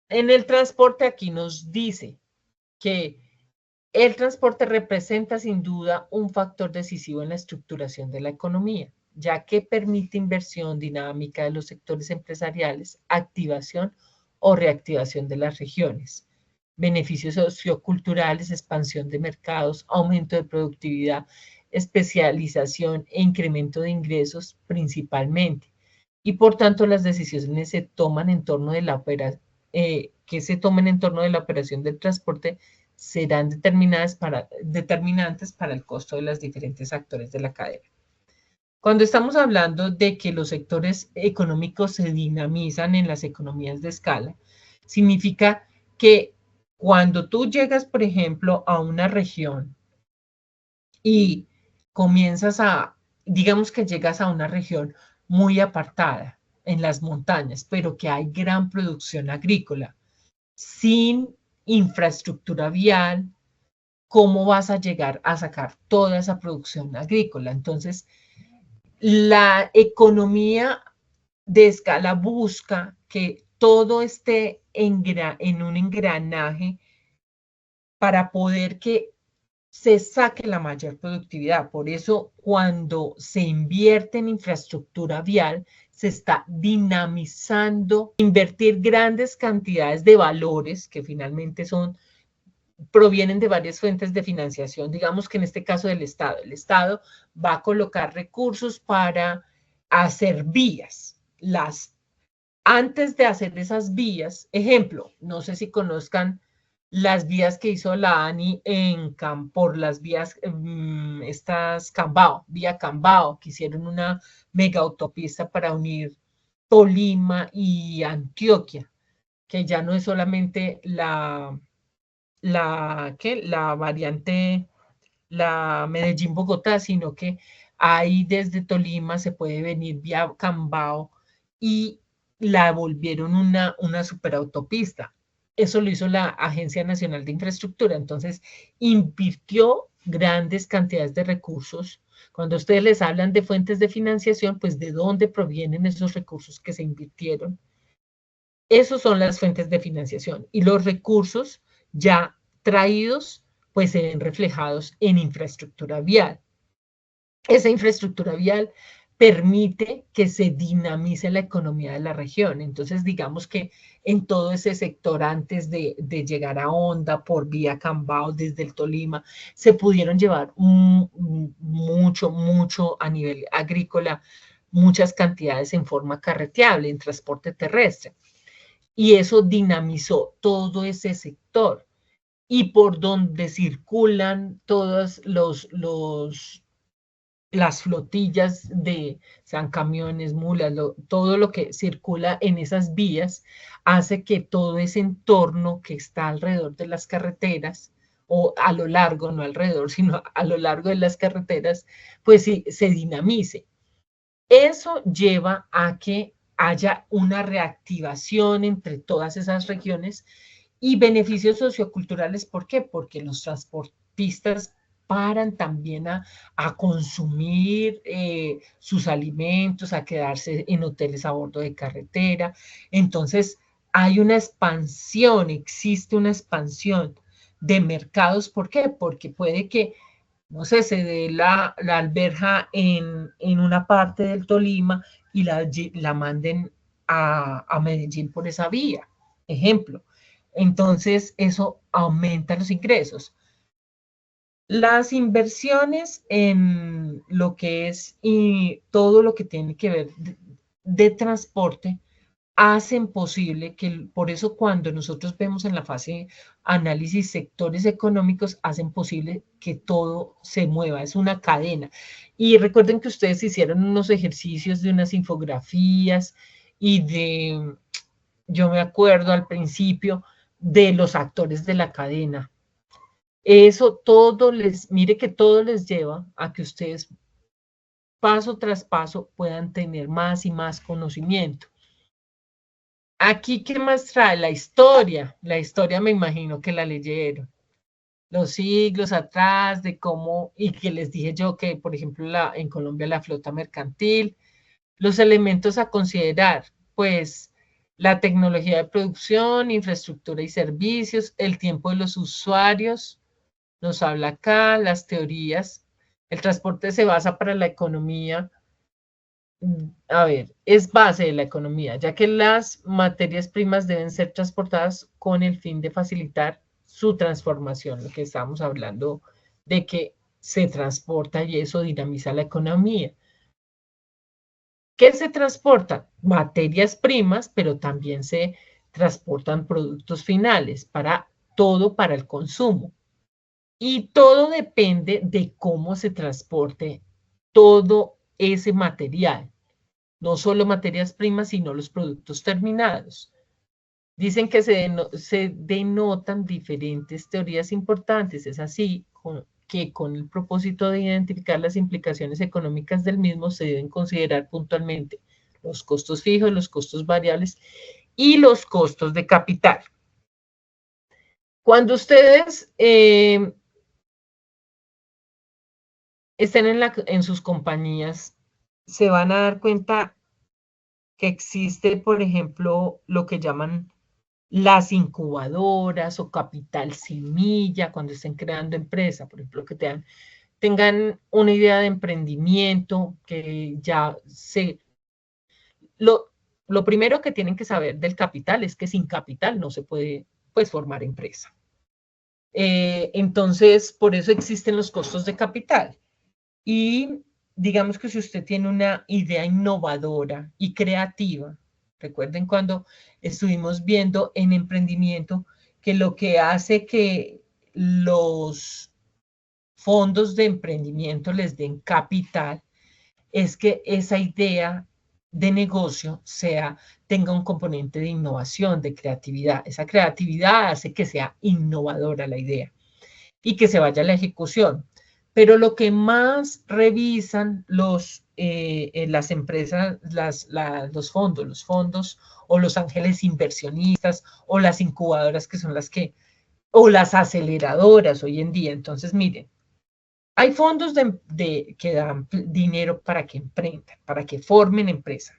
En el transporte aquí nos dice que el transporte representa sin duda un factor decisivo en la estructuración de la economía, ya que permite inversión dinámica de los sectores empresariales, activación o reactivación de las regiones, beneficios socioculturales, expansión de mercados, aumento de productividad, especialización e incremento de ingresos principalmente. Y por tanto las decisiones se toman en torno de la operación, del transporte serán determinantes para el costo de los diferentes actores de la cadena. Cuando estamos hablando de que los sectores económicos se dinamizan en las economías de escala, significa que cuando tú llegas, por ejemplo, a una región y comienzas digamos que llegas a una región muy apartada en las montañas, pero que hay gran producción agrícola, sin infraestructura vial, ¿cómo vas a llegar a sacar toda esa producción agrícola? Entonces, la economía de escala busca que todo esté en un engranaje para poder que se saque la mayor productividad. Por eso, cuando se invierte en infraestructura vial, se está dinamizando, invertir grandes cantidades de valores que finalmente provienen de varias fuentes de financiación, digamos que en este caso del Estado. El Estado va a colocar recursos para hacer vías. Antes de hacer esas vías, ejemplo, no sé si conozcan las vías que hizo la ANI por las vías, vía Cambao, que hicieron una mega autopista para unir Tolima y Antioquia, que ya no es solamente la variante, la Medellín-Bogotá, sino que ahí desde Tolima se puede venir vía Cambao y la volvieron una superautopista. Eso lo hizo la Agencia Nacional de Infraestructura. Entonces, invirtió grandes cantidades de recursos. Cuando ustedes les hablan de fuentes de financiación, pues ¿de dónde provienen esos recursos que se invirtieron? Esos son las fuentes de financiación. Y los recursos ya traídos, pues se ven reflejados en infraestructura vial. Esa infraestructura vial permite que se dinamice la economía de la región. Entonces, digamos que en todo ese sector, antes de llegar a Honda por vía Cambao desde el Tolima, se pudieron llevar mucho a nivel agrícola, muchas cantidades en forma carreteable, en transporte terrestre. Y eso dinamizó todo ese sector. Y por donde circulan todas las flotillas sean camiones, mulas, todo lo que circula en esas vías hace que todo ese entorno que está alrededor de las carreteras, o a lo largo, no alrededor, sino a lo largo de las carreteras, pues sí, se dinamice. Eso lleva a que haya una reactivación entre todas esas regiones y beneficios socioculturales. ¿Por qué? Porque los transportistas paran también a consumir sus alimentos, a quedarse en hoteles a bordo de carretera. Entonces, hay una expansión, existe una expansión de mercados. ¿Por qué? Porque puede que, no sé, se dé la alberja en una parte del Tolima y la manden a Medellín por esa vía, ejemplo. Entonces, eso aumenta los ingresos. Las inversiones en lo que es y todo lo que tiene que ver de transporte hacen posible que, por eso cuando nosotros vemos en la fase análisis sectores económicos, hacen posible que todo se mueva, es una cadena. Y recuerden que ustedes hicieron unos ejercicios de unas infografías yo me acuerdo al principio de los actores de la cadena. Eso todo mire que todo les lleva a que ustedes paso tras paso puedan tener más y más conocimiento. Aquí, ¿qué más trae? La historia. La historia me imagino que la leyeron. Los siglos atrás de cómo, y que les dije yo que, por ejemplo, en Colombia la flota mercantil, los elementos a considerar, pues la tecnología de producción, infraestructura y servicios, el tiempo de los usuarios, nos habla acá, las teorías, el transporte se basa para la economía, a ver, es base de la economía, ya que las materias primas deben ser transportadas con el fin de facilitar su transformación, lo que estamos hablando de que se transporta y eso dinamiza la economía. ¿Qué se transporta? Materias primas, pero también se transportan productos finales para todo para el consumo. Y todo depende de cómo se transporte todo ese material. No solo materias primas, sino los productos terminados. Dicen que se denotan diferentes teorías importantes. Es así que con el propósito de identificar las implicaciones económicas del mismo se deben considerar puntualmente los costos fijos, los costos variables y los costos de capital. Cuando ustedes estén en sus compañías, se van a dar cuenta que existe, por ejemplo, lo que llaman las incubadoras o capital semilla cuando estén creando empresa, por ejemplo, que tengan una idea de emprendimiento, que ya lo primero que tienen que saber del capital es que sin capital no se puede, pues, formar empresa. Entonces, por eso existen los costos de capital. Y digamos que si usted tiene una idea innovadora y creativa, recuerden cuando estuvimos viendo en emprendimiento que lo que hace que los fondos de emprendimiento les den capital es que esa idea de negocio tenga un componente de innovación, de creatividad. Esa creatividad hace que sea innovadora la idea y que se vaya a la ejecución. Pero lo que más revisan las empresas, los fondos o los ángeles inversionistas o las incubadoras que son o las aceleradoras hoy en día. Entonces, miren, hay fondos que dan dinero para que emprendan, para que formen empresa.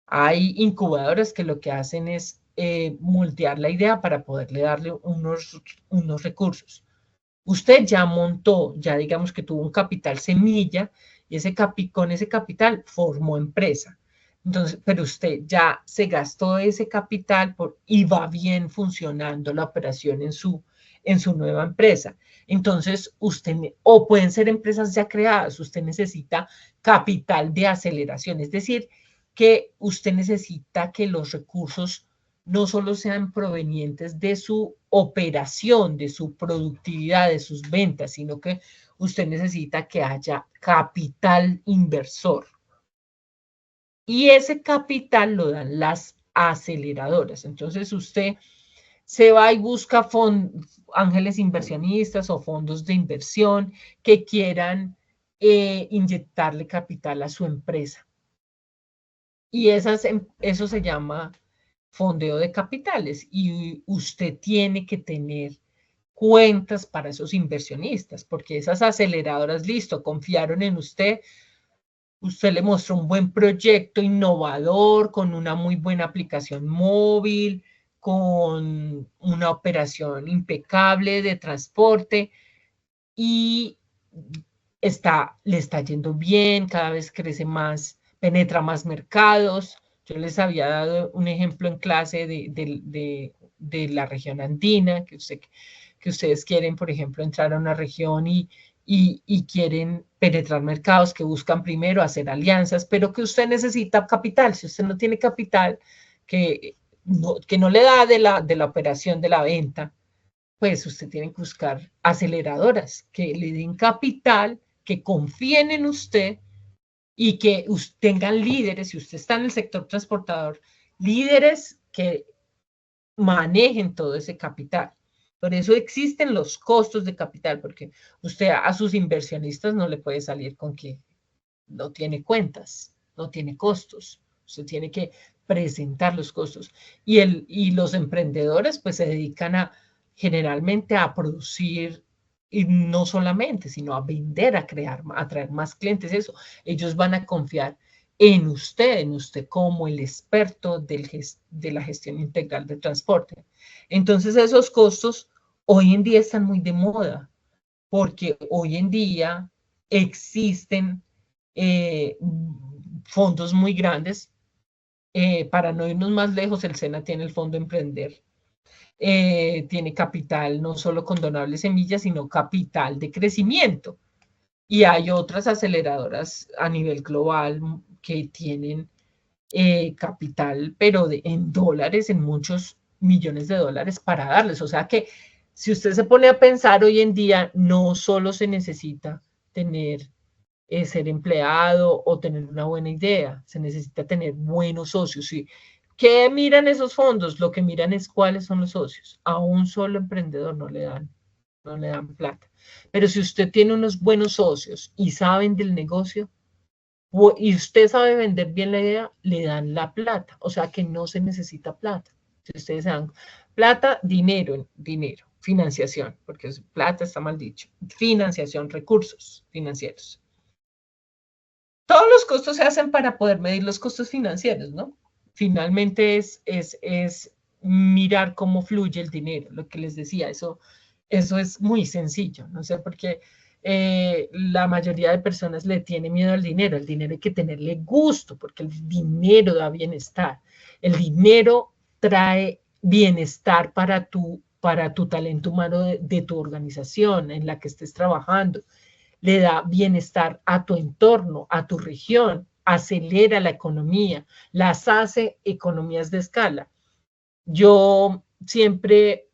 Hay incubadoras que lo que hacen es moldear la idea para poderle darle unos recursos. Usted ya montó, ya digamos que tuvo un capital semilla y con ese capital formó empresa. Entonces, pero usted ya se gastó ese capital y va bien funcionando la operación en su nueva empresa. Entonces, o pueden ser empresas ya creadas, usted necesita capital de aceleración, es decir, que usted necesita que los recursos no solo sean provenientes de su operación, de su productividad, de sus ventas, sino que usted necesita que haya capital inversor. Y ese capital lo dan las aceleradoras. Entonces usted se va y busca ángeles inversionistas o fondos de inversión que quieran inyectarle capital a su empresa. Y eso se llama fondeo de capitales y usted tiene que tener cuentas para esos inversionistas, porque esas aceleradoras, listo, confiaron en usted le mostró un buen proyecto innovador, con una muy buena aplicación móvil, con una operación impecable de transporte y le está yendo bien, cada vez crece más, penetra más mercados. Yo les había dado un ejemplo en clase de la región andina, que ustedes quieren, por ejemplo, entrar a una región y quieren penetrar mercados, que buscan primero hacer alianzas, pero que usted necesita capital. Si usted no tiene capital, que no le da de la operación de la venta, pues usted tiene que buscar aceleradoras que le den capital, que confíen en usted y que tengan líderes, si usted está en el sector transportador, líderes que manejen todo ese capital. Por eso existen los costos de capital, porque usted a sus inversionistas no le puede salir con que no tiene cuentas, no tiene costos. Usted tiene que presentar los costos. Y los emprendedores pues se dedican generalmente a producir, y no solamente, sino a vender, a crear, a atraer más clientes. Eso, ellos van a confiar en usted como el experto de la gestión integral de transporte. Entonces esos costos hoy en día están muy de moda, porque hoy en día existen fondos muy grandes. Para no irnos más lejos, el SENA tiene el Fondo Emprender. Tiene capital no solo con Donable Semillas, sino capital de crecimiento. Y hay otras aceleradoras a nivel global que tienen capital, pero en dólares, en muchos millones de dólares para darles. O sea que si usted se pone a pensar hoy en día, no solo se necesita tener ser empleado o tener una buena idea, se necesita tener buenos socios. ¿Sí? ¿Qué miran esos fondos? Lo que miran es cuáles son los socios. A un solo emprendedor no le dan plata. Pero si usted tiene unos buenos socios y saben del negocio, y usted sabe vender bien la idea, le dan la plata. O sea que no se necesita plata. Si ustedes dan plata, dinero, financiación, porque plata está mal dicho, financiación, recursos financieros. Todos los costos se hacen para poder medir los costos financieros, ¿no? Finalmente es mirar cómo fluye el dinero, lo que les decía, eso es muy sencillo, no sé por qué la mayoría de personas le tiene miedo al dinero hay que tenerle gusto, porque el dinero da bienestar, el dinero trae bienestar para tu talento humano de tu organización en la que estés trabajando, le da bienestar a tu entorno, a tu región, acelera la economía, las hace economías de escala. Yo siempre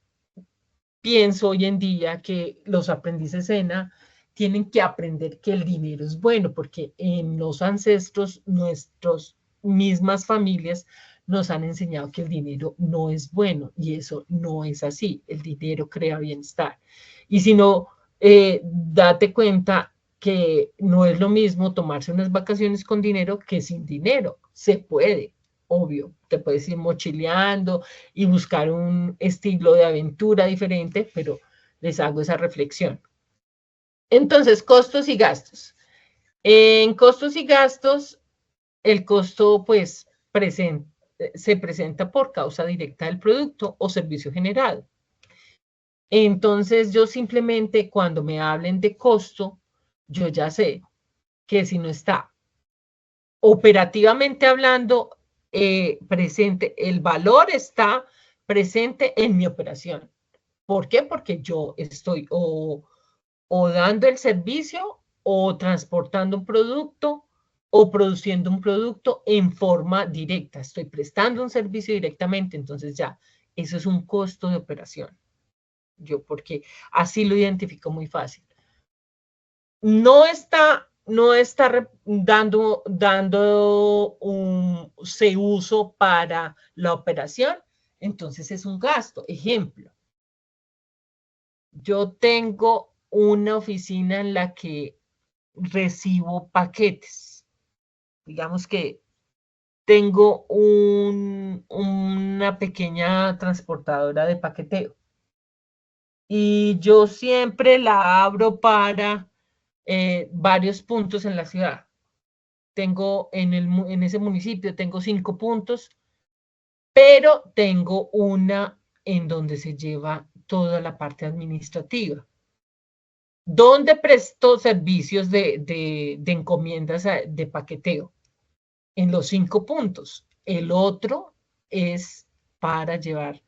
pienso hoy en día que los aprendices SENA tienen que aprender que el dinero es bueno, porque en los ancestros, nuestras mismas familias nos han enseñado que el dinero no es bueno y eso no es así. El dinero crea bienestar. Y si no, date cuenta que no es lo mismo tomarse unas vacaciones con dinero que sin dinero. Se puede, obvio, te puedes ir mochileando y buscar un estilo de aventura diferente, pero les hago esa reflexión. Entonces, costos y gastos. En costos y gastos, el costo pues se presenta por causa directa del producto o servicio generado. Entonces, yo simplemente cuando me hablen de costo, yo ya sé que si no está operativamente hablando presente, el valor está presente en mi operación. ¿Por qué? Porque yo estoy o dando el servicio o transportando un producto o produciendo un producto en forma directa. Estoy prestando un servicio directamente, entonces ya, eso es un costo de operación. Yo porque así lo identifico muy fácil. No está dando un uso para la operación, entonces es un gasto. Ejemplo, yo tengo una oficina en la que recibo paquetes. Digamos que tengo una pequeña transportadora de paqueteo y yo siempre la abro para varios puntos en la ciudad. Tengo en ese municipio, tengo 5 puntos, pero tengo una en donde se lleva toda la parte administrativa. ¿Dónde presto servicios de encomiendas de paqueteo? En los 5 puntos. El otro es para llevar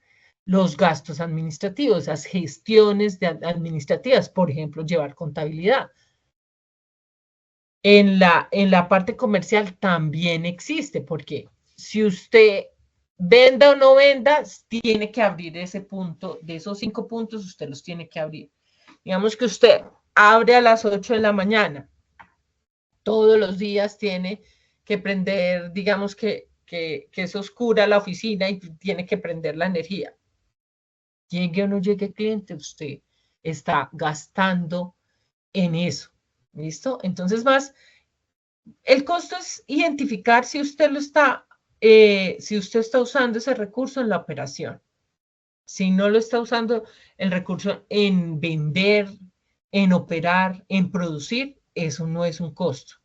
los gastos administrativos, las gestiones administrativas, por ejemplo, llevar contabilidad. En la parte comercial también existe, porque si usted venda o no venda, tiene que abrir ese punto, de esos 5 puntos usted los tiene que abrir. Digamos que usted abre a las 8 de la mañana todos los días tiene que prender, digamos que es oscura la oficina y tiene que prender la energía. Llegue o no llegue cliente, usted está gastando en eso, ¿listo? Entonces, más, el costo es identificar si usted si usted está usando ese recurso en la operación. Si no lo está usando el recurso en vender, en operar, en producir, eso no es un costo.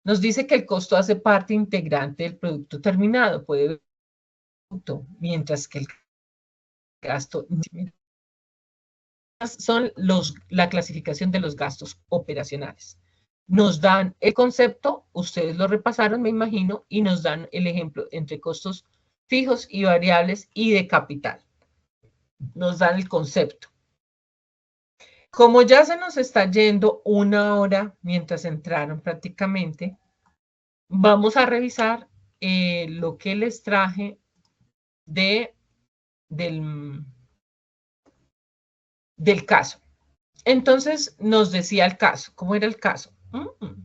Nos dice que el costo hace parte integrante del producto terminado, mientras que el gasto son la clasificación de los gastos operacionales. Nos dan el concepto, ustedes lo repasaron, me imagino, y nos dan el ejemplo entre costos fijos y variables y de capital. Nos dan el concepto. Como ya se nos está yendo una hora mientras entraron prácticamente, vamos a revisar lo que les traje del caso. Entonces nos decía el caso. ¿Cómo era el caso?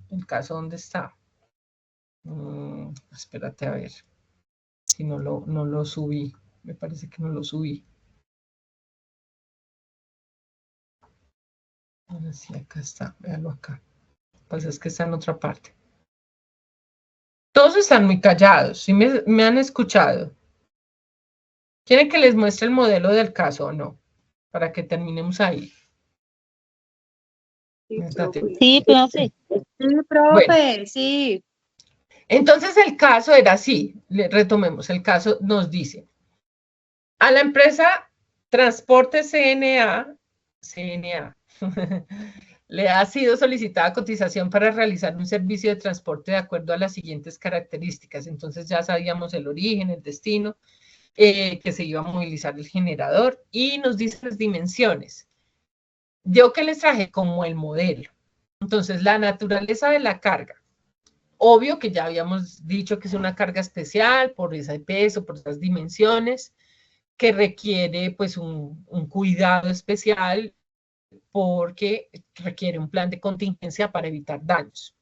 ¿El caso dónde está? Espérate a ver si no lo subí. Me parece que no lo subí. Ahora sí, acá está. Véalo acá. Pues es que está en otra parte. Todos están muy callados. ¿Sí me han escuchado? ¿Quieren que les muestre el modelo del caso o no? Para que terminemos ahí. Sí, Sí, profe. Sí, profe, Bueno, sí. entonces el caso era así. Retomemos. El caso nos dice: a la empresa Transporte CNA le ha sido solicitada cotización para realizar un servicio de transporte de acuerdo a las siguientes características. Entonces ya sabíamos el origen, el destino, que se iba a movilizar el generador y nos dice las dimensiones. Yo que les traje como el modelo. Entonces, la naturaleza de la carga. Obvio que ya habíamos dicho que es una carga especial por ese peso, por esas dimensiones, que requiere pues un cuidado especial porque requiere un plan de contingencia para evitar daños.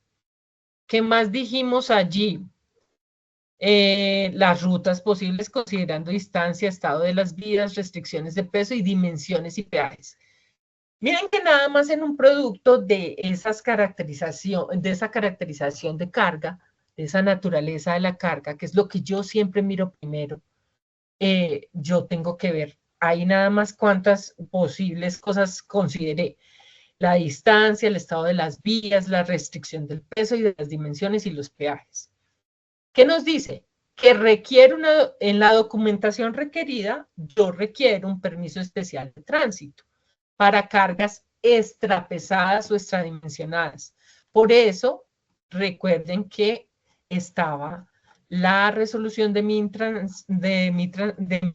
¿Qué más dijimos allí? Las rutas posibles considerando distancia, estado de las vías, restricciones de peso y dimensiones y peajes. Miren que nada más en un producto de esa caracterización de carga, de esa naturaleza de la carga, que es lo que yo siempre miro primero, yo tengo que ver ahí nada más cuántas posibles cosas consideré. La distancia, el estado de las vías, la restricción del peso y de las dimensiones y los peajes. ¿Qué nos dice? Que en la documentación requerida, yo requiero un permiso especial de tránsito para cargas extrapesadas o extradimensionadas. Por eso, recuerden que estaba la resolución de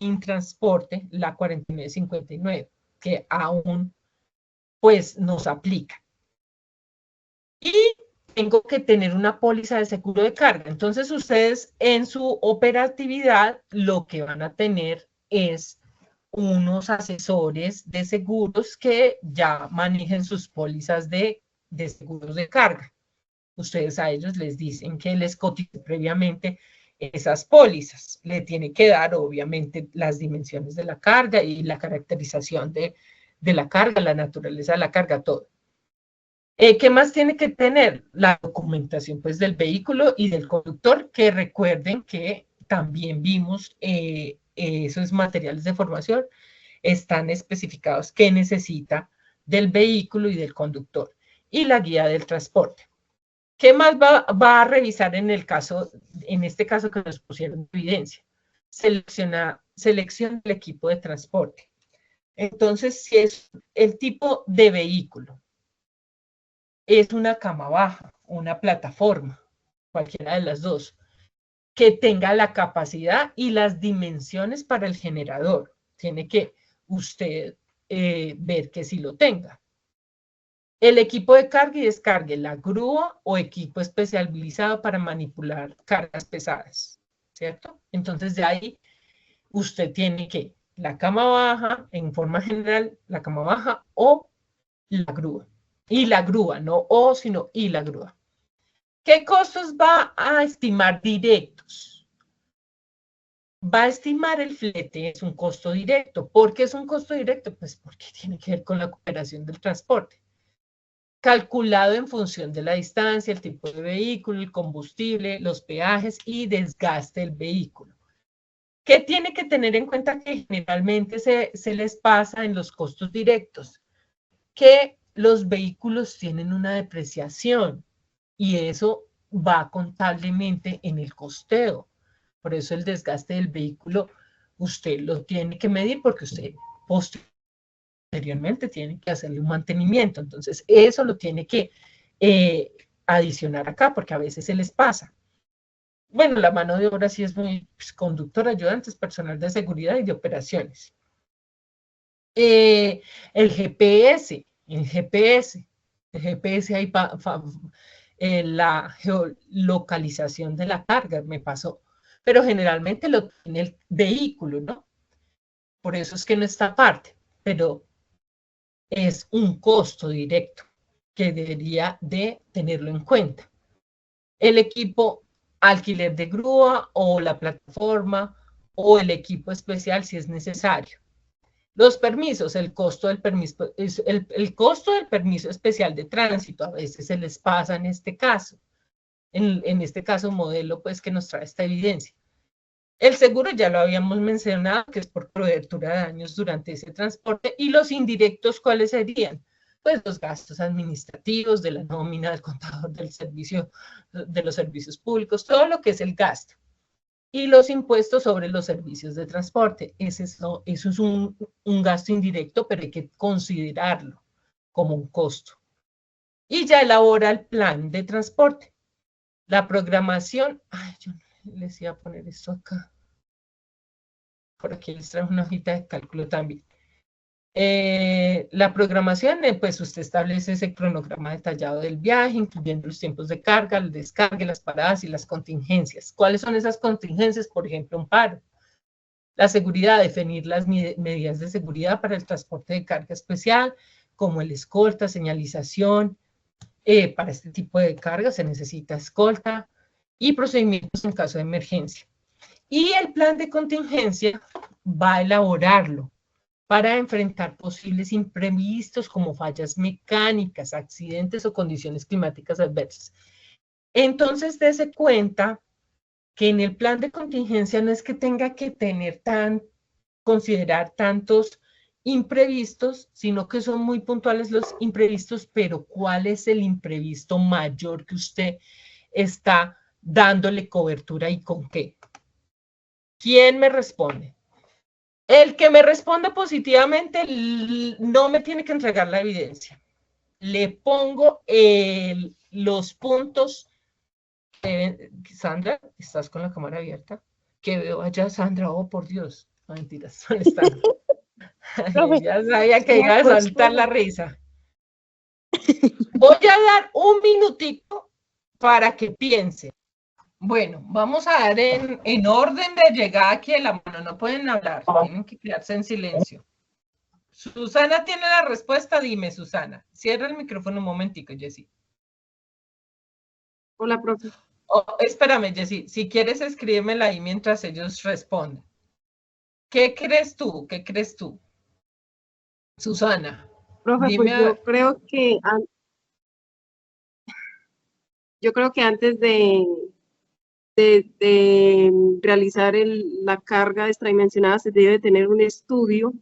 Mintransporte, la 4959, que aún pues nos aplica. Y tengo que tener una póliza de seguro de carga. Entonces, ustedes en su operatividad lo que van a tener es unos asesores de seguros que ya manejen sus pólizas de seguros de carga. Ustedes a ellos les dicen que les cotice previamente esas pólizas. Le tiene que dar, obviamente, las dimensiones de la carga y la caracterización de la carga, la naturaleza de la carga, todo. ¿Qué más tiene que tener? La documentación pues, del vehículo y del conductor, que recuerden que también vimos esos materiales de formación, están especificados qué necesita del vehículo y del conductor, y la guía del transporte. ¿Qué más va a revisar en este caso que nos pusieron en evidencia? Selección del equipo de transporte. Entonces, si es el tipo de vehículo, es una cama baja, una plataforma, cualquiera de las dos, que tenga la capacidad y las dimensiones para el generador. Tiene que usted ver que sí lo tenga. El equipo de carga y descargue, la grúa o equipo especializado para manipular cargas pesadas, ¿cierto? Entonces, de ahí usted tiene que la cama baja, en forma general, la cama baja o la grúa. Y la grúa, no o, sino y la grúa. ¿Qué costos va a estimar directos? Va a estimar el flete, es un costo directo. ¿Por qué es un costo directo? Pues porque tiene que ver con la operación del transporte. Calculado en función de la distancia, el tipo de vehículo, el combustible, los peajes y desgaste del vehículo. ¿Qué tiene que tener en cuenta que generalmente se les pasa en los costos directos? Que los vehículos tienen una depreciación y eso va contablemente en el costeo. Por eso el desgaste del vehículo usted lo tiene que medir porque usted posteriormente tiene que hacerle un mantenimiento. Entonces eso lo tiene que adicionar acá porque a veces se les pasa. Bueno, la mano de obra sí es muy conductor, ayudantes, personal de seguridad y de operaciones. El GPS, ahí la geolocalización de la carga, me pasó, pero generalmente lo tiene el vehículo, ¿no? Por eso es que no está aparte, pero es un costo directo que debería de tenerlo en cuenta. El equipo alquiler de grúa o la plataforma o el equipo especial si es necesario. Los permisos, el costo del permiso, el costo del permiso especial de tránsito, a veces se les pasa en este caso. En este caso modelo, pues, que nos trae esta evidencia. El seguro ya lo habíamos mencionado, que es por cobertura de daños durante ese transporte. Y los indirectos, ¿cuáles serían? Pues los gastos administrativos de la nómina, del contador del servicio, de los servicios públicos, todo lo que es el gasto. Y los impuestos sobre los servicios de transporte. Eso es un gasto indirecto, pero hay que considerarlo como un costo. Y ya elabora el plan de transporte. La programación, ay, yo les iba a poner esto acá. Por aquí les traigo una hojita de cálculo también. La programación, pues usted establece ese cronograma detallado del viaje, incluyendo los tiempos de carga, el descargue, las paradas y las contingencias. ¿Cuáles son esas contingencias? Por ejemplo, un paro. La seguridad, definir las medidas de seguridad para el transporte de carga especial, como el escolta, señalización. Para este tipo de carga se necesita escolta y procedimientos en caso de emergencia. Y el plan de contingencia va a elaborarlo para enfrentar posibles imprevistos como fallas mecánicas, accidentes o condiciones climáticas adversas. Entonces, dése cuenta que en el plan de contingencia no es que tenga que considerar tantos imprevistos, sino que son muy puntuales los imprevistos, pero ¿cuál es el imprevisto mayor que usted está dándole cobertura y con qué? ¿Quién me responde? El que me responda positivamente no me tiene que entregar la evidencia. Le pongo los puntos. Sandra, ¿estás con la cámara abierta? Que veo allá, Sandra, oh por Dios. No, mentiras, ya sabía que iba a soltar la risa. Voy a dar un minutito para que piense. Bueno, vamos a dar en orden de llegada aquí de la mano. No pueden hablar, tienen que quedarse en silencio. Susana tiene la respuesta, dime, Susana. Cierra el micrófono un momentico, Jessy. Hola, profe. Oh, espérame, Jessy, si quieres escríbemela ahí mientras ellos responden. ¿Qué crees tú? ¿Qué crees tú? Susana. Profe, dime pues yo creo que antes de realizar la carga extradimensionada se debe tener un estudio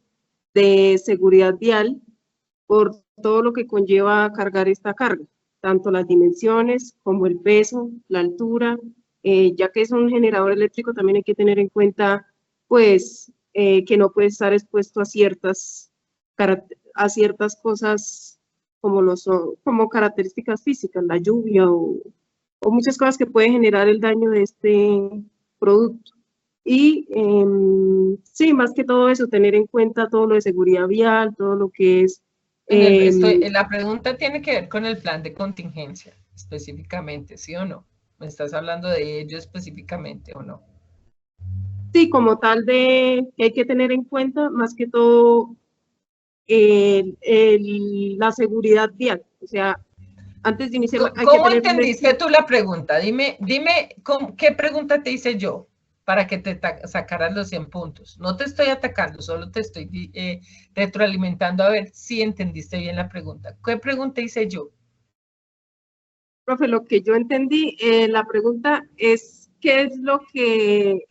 de seguridad vial por todo lo que conlleva cargar esta carga, tanto las dimensiones como el peso, la altura, ya que es un generador eléctrico también hay que tener en cuenta pues que no puede estar expuesto a ciertas cosas como características físicas, la lluvia o muchas cosas que pueden generar el daño de este producto. Y sí, más que todo eso, tener en cuenta todo lo de seguridad vial, todo lo que es... la pregunta tiene que ver con el plan de contingencia, específicamente, ¿sí o no? ¿Me estás hablando de ello específicamente o no? Sí, como tal de que hay que tener en cuenta, más que todo, la seguridad vial. O sea, Antes de iniciar, hay que ¿Cómo tener un entendiste tú la pregunta? Dime, ¿qué pregunta te hice yo para que te sacaras los 100 puntos? No te estoy atacando, solo te estoy retroalimentando a ver si entendiste bien la pregunta. ¿Qué pregunta hice yo? Profe, lo que yo entendí, la pregunta es,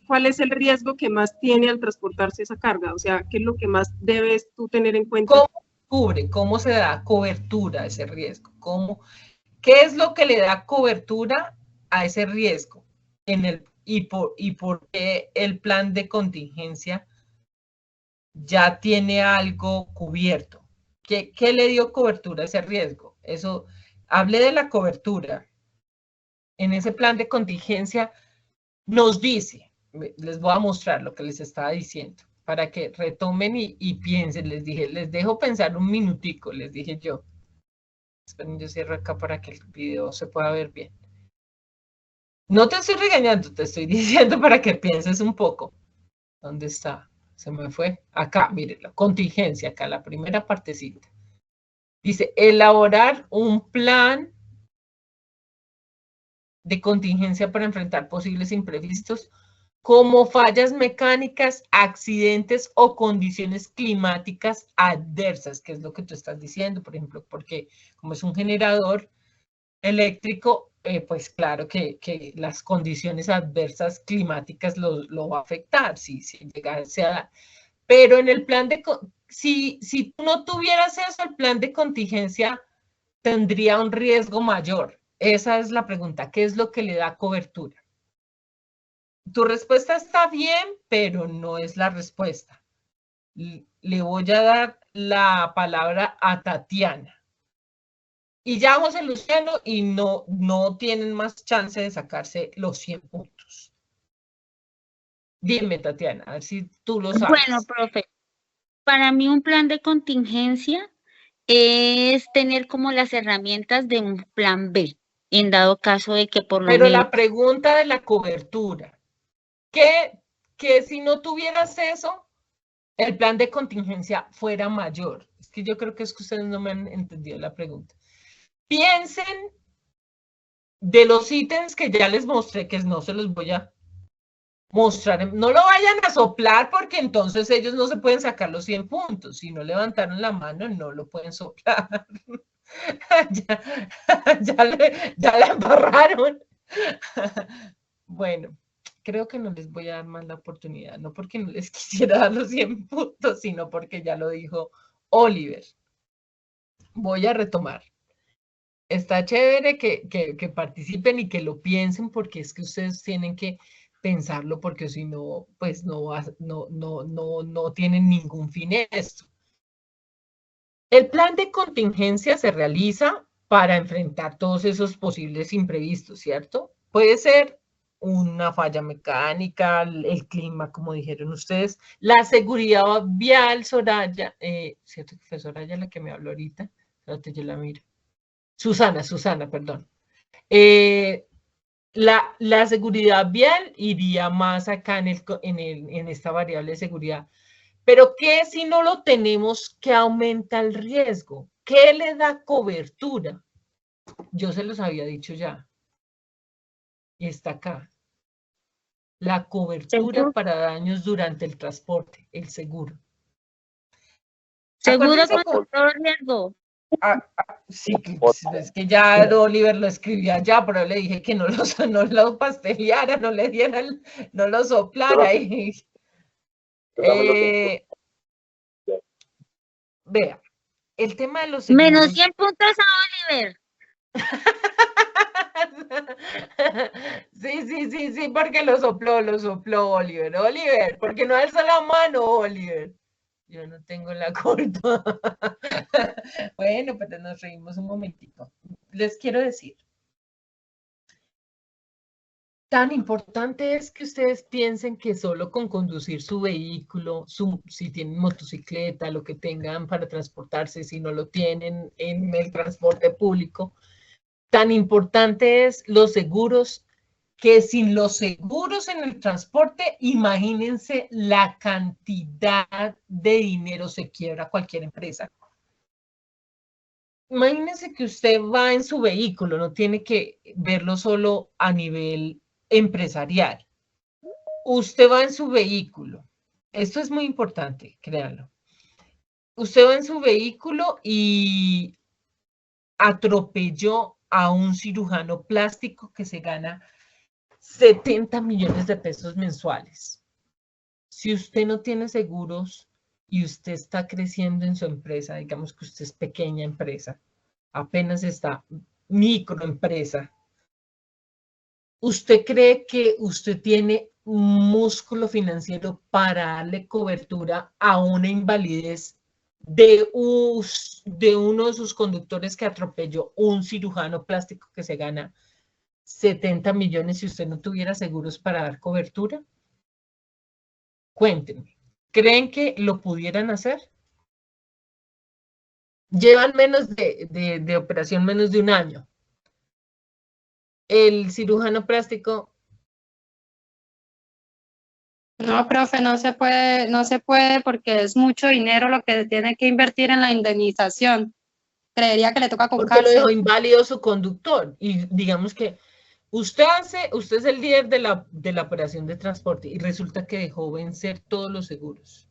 ¿cuál es el riesgo que más tiene al transportarse esa carga? O sea, ¿qué es lo que más debes tú tener en cuenta? ¿Cómo cubre? ¿Cómo se da cobertura a ese riesgo? ¿Qué es lo que le da cobertura a ese riesgo? ¿Y por qué el plan de contingencia ya tiene algo cubierto? ¿Qué le dio cobertura a ese riesgo? Eso, hablé de la cobertura. En ese plan de contingencia nos dice, les voy a mostrar lo que les estaba diciendo, para que retomen y piensen. Les dije, les dejo pensar un minutico, les dije yo. Esperen, yo cierro acá para que el video se pueda ver bien. No te estoy regañando, te estoy diciendo para que pienses un poco. ¿Dónde está? Se me fue. Acá, mire, la contingencia, acá, la primera partecita. Dice, elaborar un plan de contingencia para enfrentar posibles imprevistos como fallas mecánicas, accidentes o condiciones climáticas adversas, que es lo que tú estás diciendo, por ejemplo, porque como es un generador eléctrico, pues claro que las condiciones adversas climáticas lo va a afectar, si llegase a dar. Pero en el plan de, si tú no tuvieras eso, el plan de contingencia tendría un riesgo mayor. Esa es la pregunta, ¿qué es lo que le da cobertura? Tu respuesta está bien, pero no es la respuesta. Le voy a dar la palabra a Tatiana. Y ya José Luciano, y no tienen más chance de sacarse los 100 puntos. Dime, Tatiana, a ver si tú lo sabes. Bueno, profe, para mí un plan de contingencia es tener como las herramientas de un plan B, en dado caso de que por lo Pero menos... la pregunta de la cobertura, que si no tuvieras eso, el plan de contingencia fuera mayor. Es que yo creo que es que ustedes no me han entendido la pregunta. Piensen de los ítems que ya les mostré, que no se los voy a mostrar. No lo vayan a soplar porque entonces ellos no se pueden sacar los 100 puntos. Si no levantaron la mano, no lo pueden soplar. ya la embarraron. Bueno, creo que no les voy a dar más la oportunidad, no porque no les quisiera dar los 100 puntos, sino porque ya lo dijo Oliver. Voy a retomar. Está chévere que participen y que lo piensen, porque es que ustedes tienen que pensarlo, porque si no, pues no tienen ningún fin esto. El plan de contingencia se realiza para enfrentar todos esos posibles imprevistos, ¿cierto? Puede ser una falla mecánica, el clima, como dijeron ustedes, la seguridad vial, Soraya, ¿cierto que fue Soraya la que me habló ahorita? Espérate, yo la miro. Susana, perdón. La seguridad vial iría más acá en esta variable de seguridad. Pero ¿qué si no lo tenemos que aumenta el riesgo? ¿Qué le da cobertura? Yo se los había dicho ya. Y está acá. La cobertura para daños durante el transporte, el seguro. Seguro contra todo riesgo. Sí, es que ya Oliver lo escribió allá, pero le dije que no lo pasteleara, no le diera, no lo soplara. Vea, el tema de los seguros. Menos 100 puntos a Oliver. Sí, porque lo sopló Oliver. Oliver, porque no alza la mano, Oliver. Yo no tengo la culpa. Bueno, pero nos reímos un momentito. Les quiero decir, tan importante es que ustedes piensen que solo con conducir su vehículo, si tienen motocicleta, lo que tengan para transportarse, si no lo tienen en el transporte público, tan importante es los seguros, que sin los seguros en el transporte, imagínense la cantidad de dinero se quiebra cualquier empresa. imagínese que usted va en su vehículo, no tiene que verlo solo a nivel empresarial. Usted va en su vehículo. Esto es muy importante, créanlo. Usted va en su vehículo y atropelló a un cirujano plástico que se gana 70 millones de pesos mensuales. Si usted no tiene seguros y usted está creciendo en su empresa, digamos que usted es pequeña empresa, apenas está microempresa, ¿usted cree que usted tiene un músculo financiero para darle cobertura a una invalidez de uno de sus conductores que atropelló un cirujano plástico que se gana 70 millones si usted no tuviera seguros para dar cobertura? Cuéntenme, ¿creen que lo pudieran hacer? Llevan menos de operación, menos de un año. El cirujano plástico... No, profe, no se puede porque es mucho dinero lo que tiene que invertir en la indemnización. Creería que le toca con porque cárcel. lo dejó inválido su conductor. Y digamos que usted es el líder de la operación de transporte y resulta que dejó vencer todos los seguros.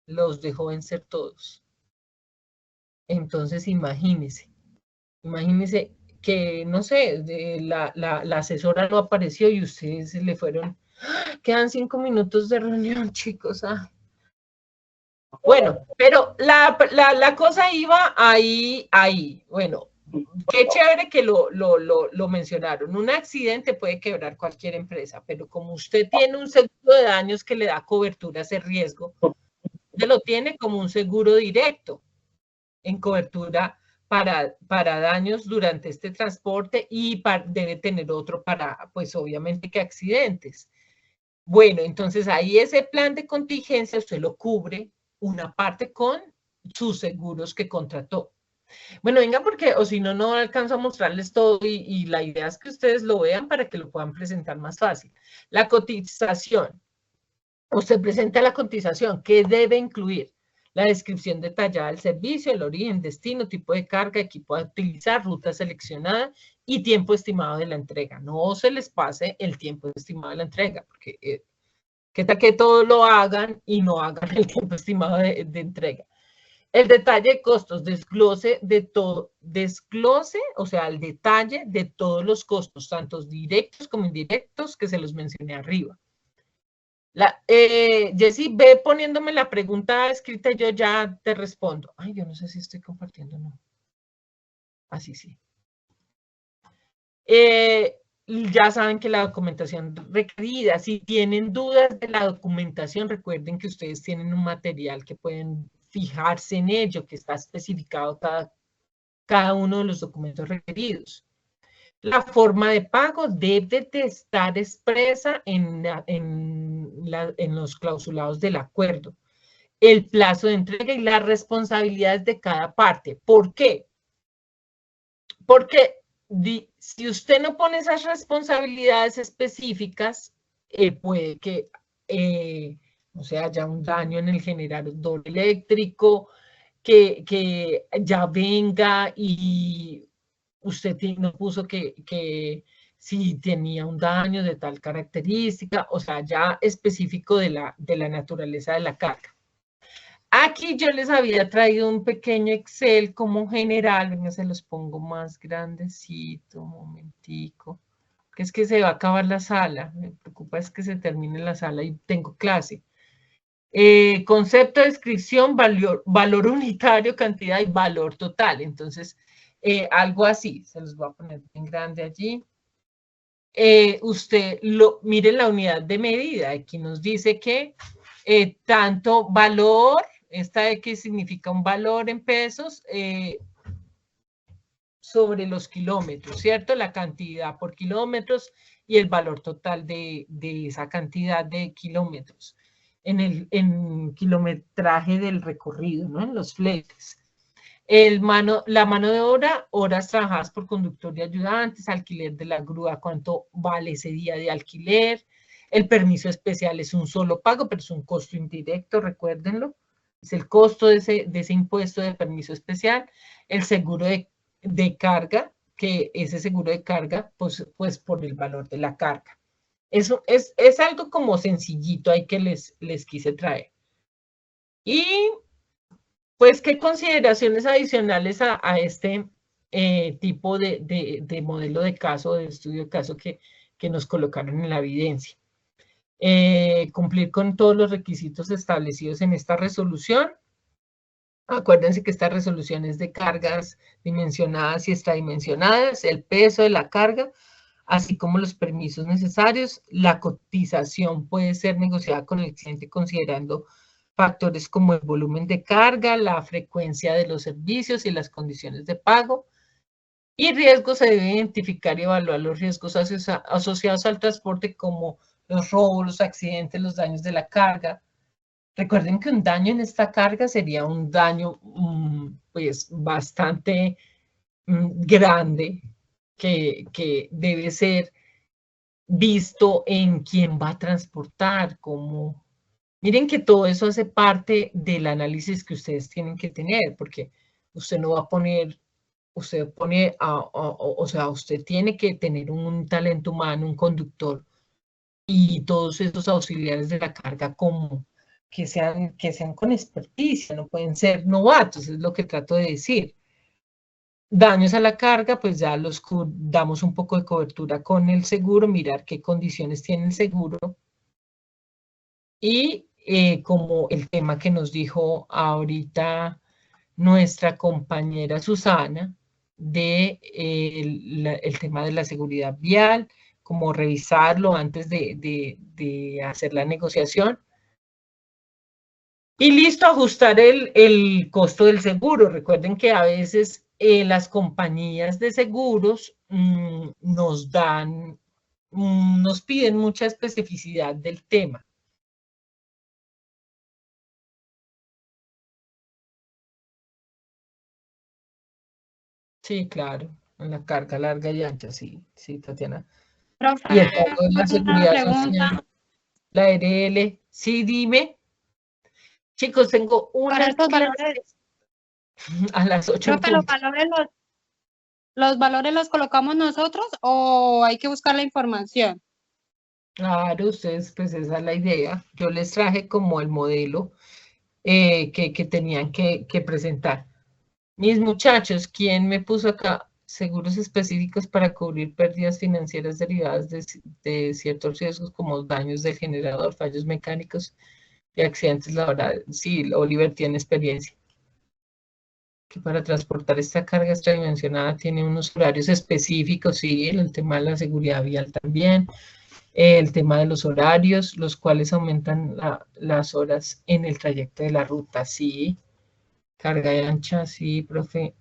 Los dejó vencer todos. Entonces imagínese que, no sé, la asesora no apareció y ustedes se le fueron. Quedan 5 minutos de reunión, chicos. Bueno, pero la cosa iba ahí. Bueno, qué chévere que lo mencionaron. Un accidente puede quebrar cualquier empresa, pero como usted tiene un seguro de daños que le da cobertura a ese riesgo, usted lo tiene como un seguro directo en cobertura para daños durante este transporte y debe tener otro para, pues obviamente que accidentes. Bueno, entonces ahí ese plan de contingencia usted lo cubre una parte con sus seguros que contrató. Bueno, venga, porque o si no, no alcanzo a mostrarles todo y la idea es que ustedes lo vean para que lo puedan presentar más fácil. La cotización. Usted presenta la cotización. ¿Qué debe incluir? La descripción detallada del servicio, el origen, destino, tipo de carga, equipo a utilizar, ruta seleccionada y tiempo estimado de la entrega. No se les pase el tiempo estimado de la entrega, porque qué tal que todo lo hagan y no hagan el tiempo estimado de entrega. El detalle de costos, desglose de todo, o sea, el detalle de todos los costos, tanto directos como indirectos, que se los mencioné arriba. Jessy, ve poniéndome la pregunta escrita y yo ya te respondo. Ay, yo no sé si estoy compartiendo o no. Así sí. Ya saben que la documentación requerida, si tienen dudas de la documentación, recuerden que ustedes tienen un material que pueden fijarse en ello, que está especificado cada uno de los documentos requeridos. La forma de pago debe de estar expresa en los clausulados del acuerdo. El plazo de entrega y las responsabilidades de cada parte. ¿Por qué? Porque si usted no pone esas responsabilidades específicas, puede que o sea, haya un daño en el generador eléctrico, que ya venga y usted no puso que si tenía un daño de tal característica, o sea, ya específico de la naturaleza de la carga. Aquí yo les había traído un pequeño Excel como general, venga, se los pongo más grandecito, un momentico, que es que se va a acabar la sala, me preocupa es que se termine la sala y tengo clase. Concepto, descripción, valor unitario, cantidad y valor total, entonces algo así, se los voy a poner en grande allí. Usted mire la unidad de medida, aquí nos dice que tanto valor, esta X significa un valor en pesos sobre los kilómetros, ¿cierto? La cantidad por kilómetros y el valor total de esa cantidad de kilómetros en kilometraje del recorrido, ¿no? En los fletes. La mano de obra, horas trabajadas por conductor y ayudantes, alquiler de la grúa, cuánto vale ese día de alquiler. El permiso especial es un solo pago, pero es un costo indirecto, recuérdenlo. Es el costo de ese impuesto de permiso especial, el seguro de carga, que ese seguro de carga, pues por el valor de la carga. Eso es algo como sencillito ahí que les quise traer. Y pues, ¿qué consideraciones adicionales a este tipo de modelo de caso, de estudio de caso que nos colocaron en la evidencia? Cumplir con todos los requisitos establecidos en esta resolución. Acuérdense que esta resolución es de cargas dimensionadas y extradimensionadas, el peso de la carga, así como los permisos necesarios. La cotización puede ser negociada con el cliente considerando factores como el volumen de carga, la frecuencia de los servicios y las condiciones de pago. Y riesgos, se debe identificar y evaluar los riesgos asociados al transporte como los robos, los accidentes, los daños de la carga. Recuerden que un daño en esta carga sería un daño pues bastante grande que debe ser visto en quién va a transportar, cómo. Miren que todo eso hace parte del análisis que ustedes tienen que tener, porque usted no va a poner, usted pone, o sea, usted tiene que tener un talento humano, un conductor y todos esos auxiliares de la carga como que sean con experticia, no pueden ser novatos, es lo que trato de decir. Daños a la carga, pues ya los damos un poco de cobertura con el seguro, mirar qué condiciones tiene el seguro. Y como el tema que nos dijo ahorita nuestra compañera Susana, de el tema de la seguridad vial, como revisarlo antes de hacer la negociación. Y listo, ajustar el costo del seguro. Recuerden que a veces las compañías de seguros nos piden mucha especificidad del tema. Sí, claro, en la carga larga y ancha, sí, Tatiana. Profe, Y el pago de la una seguridad pregunta. social, la RL, sí, dime. Chicos, tengo Para una estos clase valores, a las 8 en profe, punto. los valores los colocamos nosotros o hay que buscar la información. Claro, ustedes, pues esa es la idea. Yo les traje como el modelo que tenían que presentar. Mis muchachos, ¿quién me puso acá? Seguros específicos para cubrir pérdidas financieras derivadas de ciertos riesgos como daños del generador, fallos mecánicos y accidentes laborales. Sí, Oliver tiene experiencia. Que para transportar esta carga extradimensionada tiene unos horarios específicos, sí, el tema de la seguridad vial también, el tema de los horarios, los cuales aumentan las horas en el trayecto de la ruta, sí. Carga y ancha, sí, profe.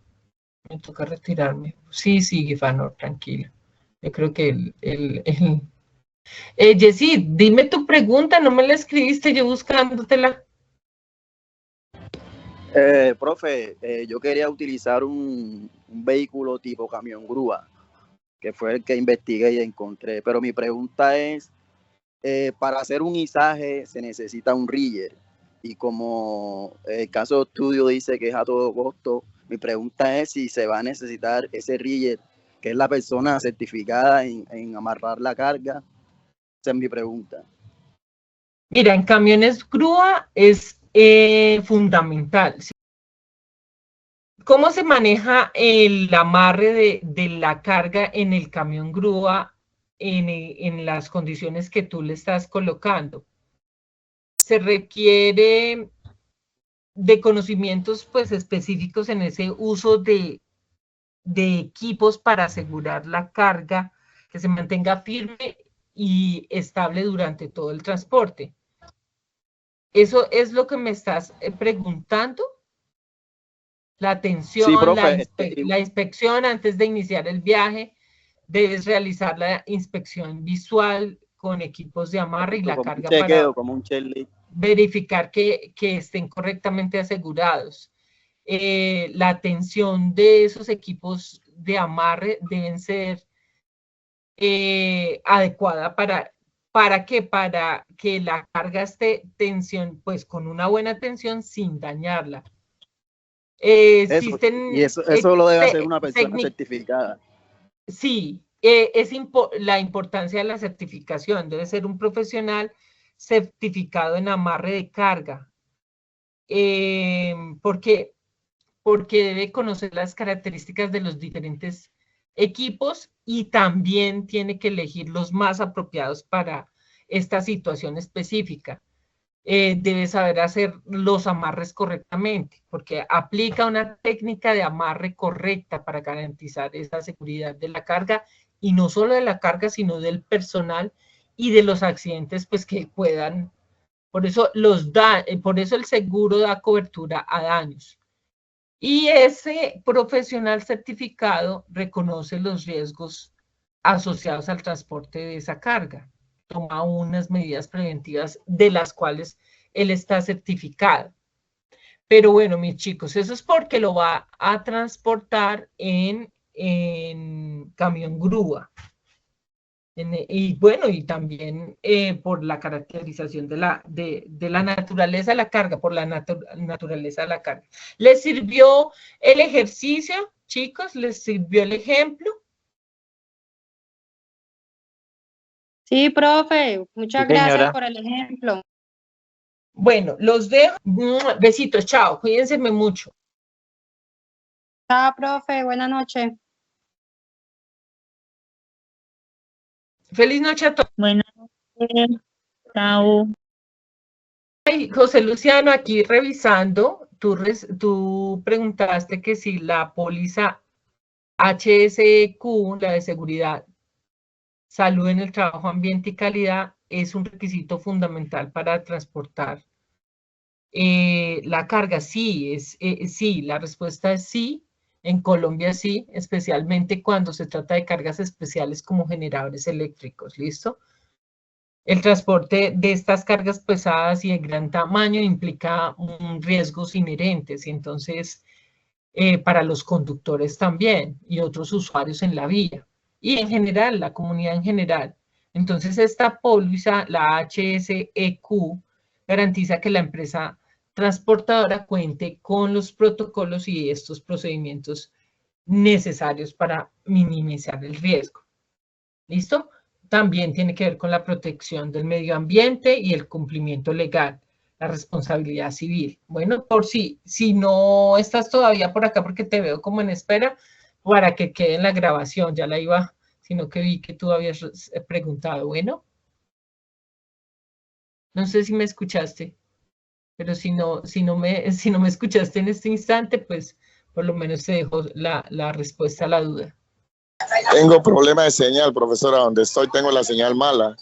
Me toca retirarme. Sí, Gifano, tranquilo. Yo creo que Jessy, dime tu pregunta, no me la escribiste yo buscándotela. Profe, yo quería utilizar un vehículo tipo camión grúa, que fue el que investigué y encontré. Pero mi pregunta es, para hacer un izaje se necesita un rigger. Y como el caso de estudio dice que es a todo costo, mi pregunta es si se va a necesitar ese rigger, que es la persona certificada en amarrar la carga. Esa es mi pregunta. Mira, en camiones grúa es fundamental. ¿Cómo se maneja el amarre de la carga en el camión grúa en las condiciones que tú le estás colocando? Se requiere de conocimientos pues específicos en ese uso de equipos para asegurar la carga, que se mantenga firme y estable durante todo el transporte. ¿Eso es lo que me estás preguntando? La atención, Sí, profe. la inspección antes de iniciar el viaje, debes realizar la inspección visual con equipos de amarre y la Como un carga chequeo, para como un checklist. verificar que estén correctamente asegurados. La atención de esos equipos de amarre deben ser adecuada ¿Para qué? Para que la carga esté tensión, pues con una buena tensión sin dañarla. Existen eso lo debe hacer una persona certificada. Sí, la importancia de la certificación. Debe ser un profesional certificado en amarre de carga. Porque debe conocer las características de los diferentes equipos y también tiene que elegir los más apropiados para esta situación específica. Debe saber hacer los amarres correctamente, porque aplica una técnica de amarre correcta para garantizar esa seguridad de la carga, y no solo de la carga, sino del personal y de los accidentes pues, que puedan. Por eso el seguro da cobertura a daños. Y ese profesional certificado reconoce los riesgos asociados al transporte de esa carga. Toma unas medidas preventivas de las cuales él está certificado. Pero bueno, mis chicos, eso es porque lo va a transportar en camión grúa. Y bueno, y también por la caracterización de la naturaleza de la carga, por la naturaleza de la carga. ¿Les sirvió el ejercicio, chicos? ¿Les sirvió el ejemplo? Sí, profe, muchas Sí, gracias señora. por el ejemplo. Bueno, los dejo. Besitos, chao, cuídense mucho. Chao, profe, buenas noches. Feliz noche a todos. Buenas noches. Chao. Ay, José Luciano, aquí revisando, tú preguntaste que si la póliza HSEQ, la de seguridad, salud en el trabajo, ambiente y calidad, es un requisito fundamental para transportar la carga. Sí, sí, la respuesta es sí. En Colombia sí, especialmente cuando se trata de cargas especiales como generadores eléctricos, ¿listo? El transporte de estas cargas pesadas y de gran tamaño implica riesgos inherentes, y entonces para los conductores también y otros usuarios en la vía y en general, la comunidad en general. Entonces esta póliza, la HSEQ, garantiza que la empresa transportadora cuente con los protocolos y estos procedimientos necesarios para minimizar el riesgo. ¿Listo? También tiene que ver con la protección del medio ambiente y el cumplimiento legal, la responsabilidad civil. Bueno, por si no estás todavía por acá porque te veo como en espera, para que quede en la grabación, ya la iba, sino que vi que tú habías preguntado. Bueno, no sé si me escuchaste, pero si no me escuchaste en este instante, pues por lo menos te dejo la respuesta a la duda. Tengo problema de señal, profesora. Donde estoy tengo la señal mala.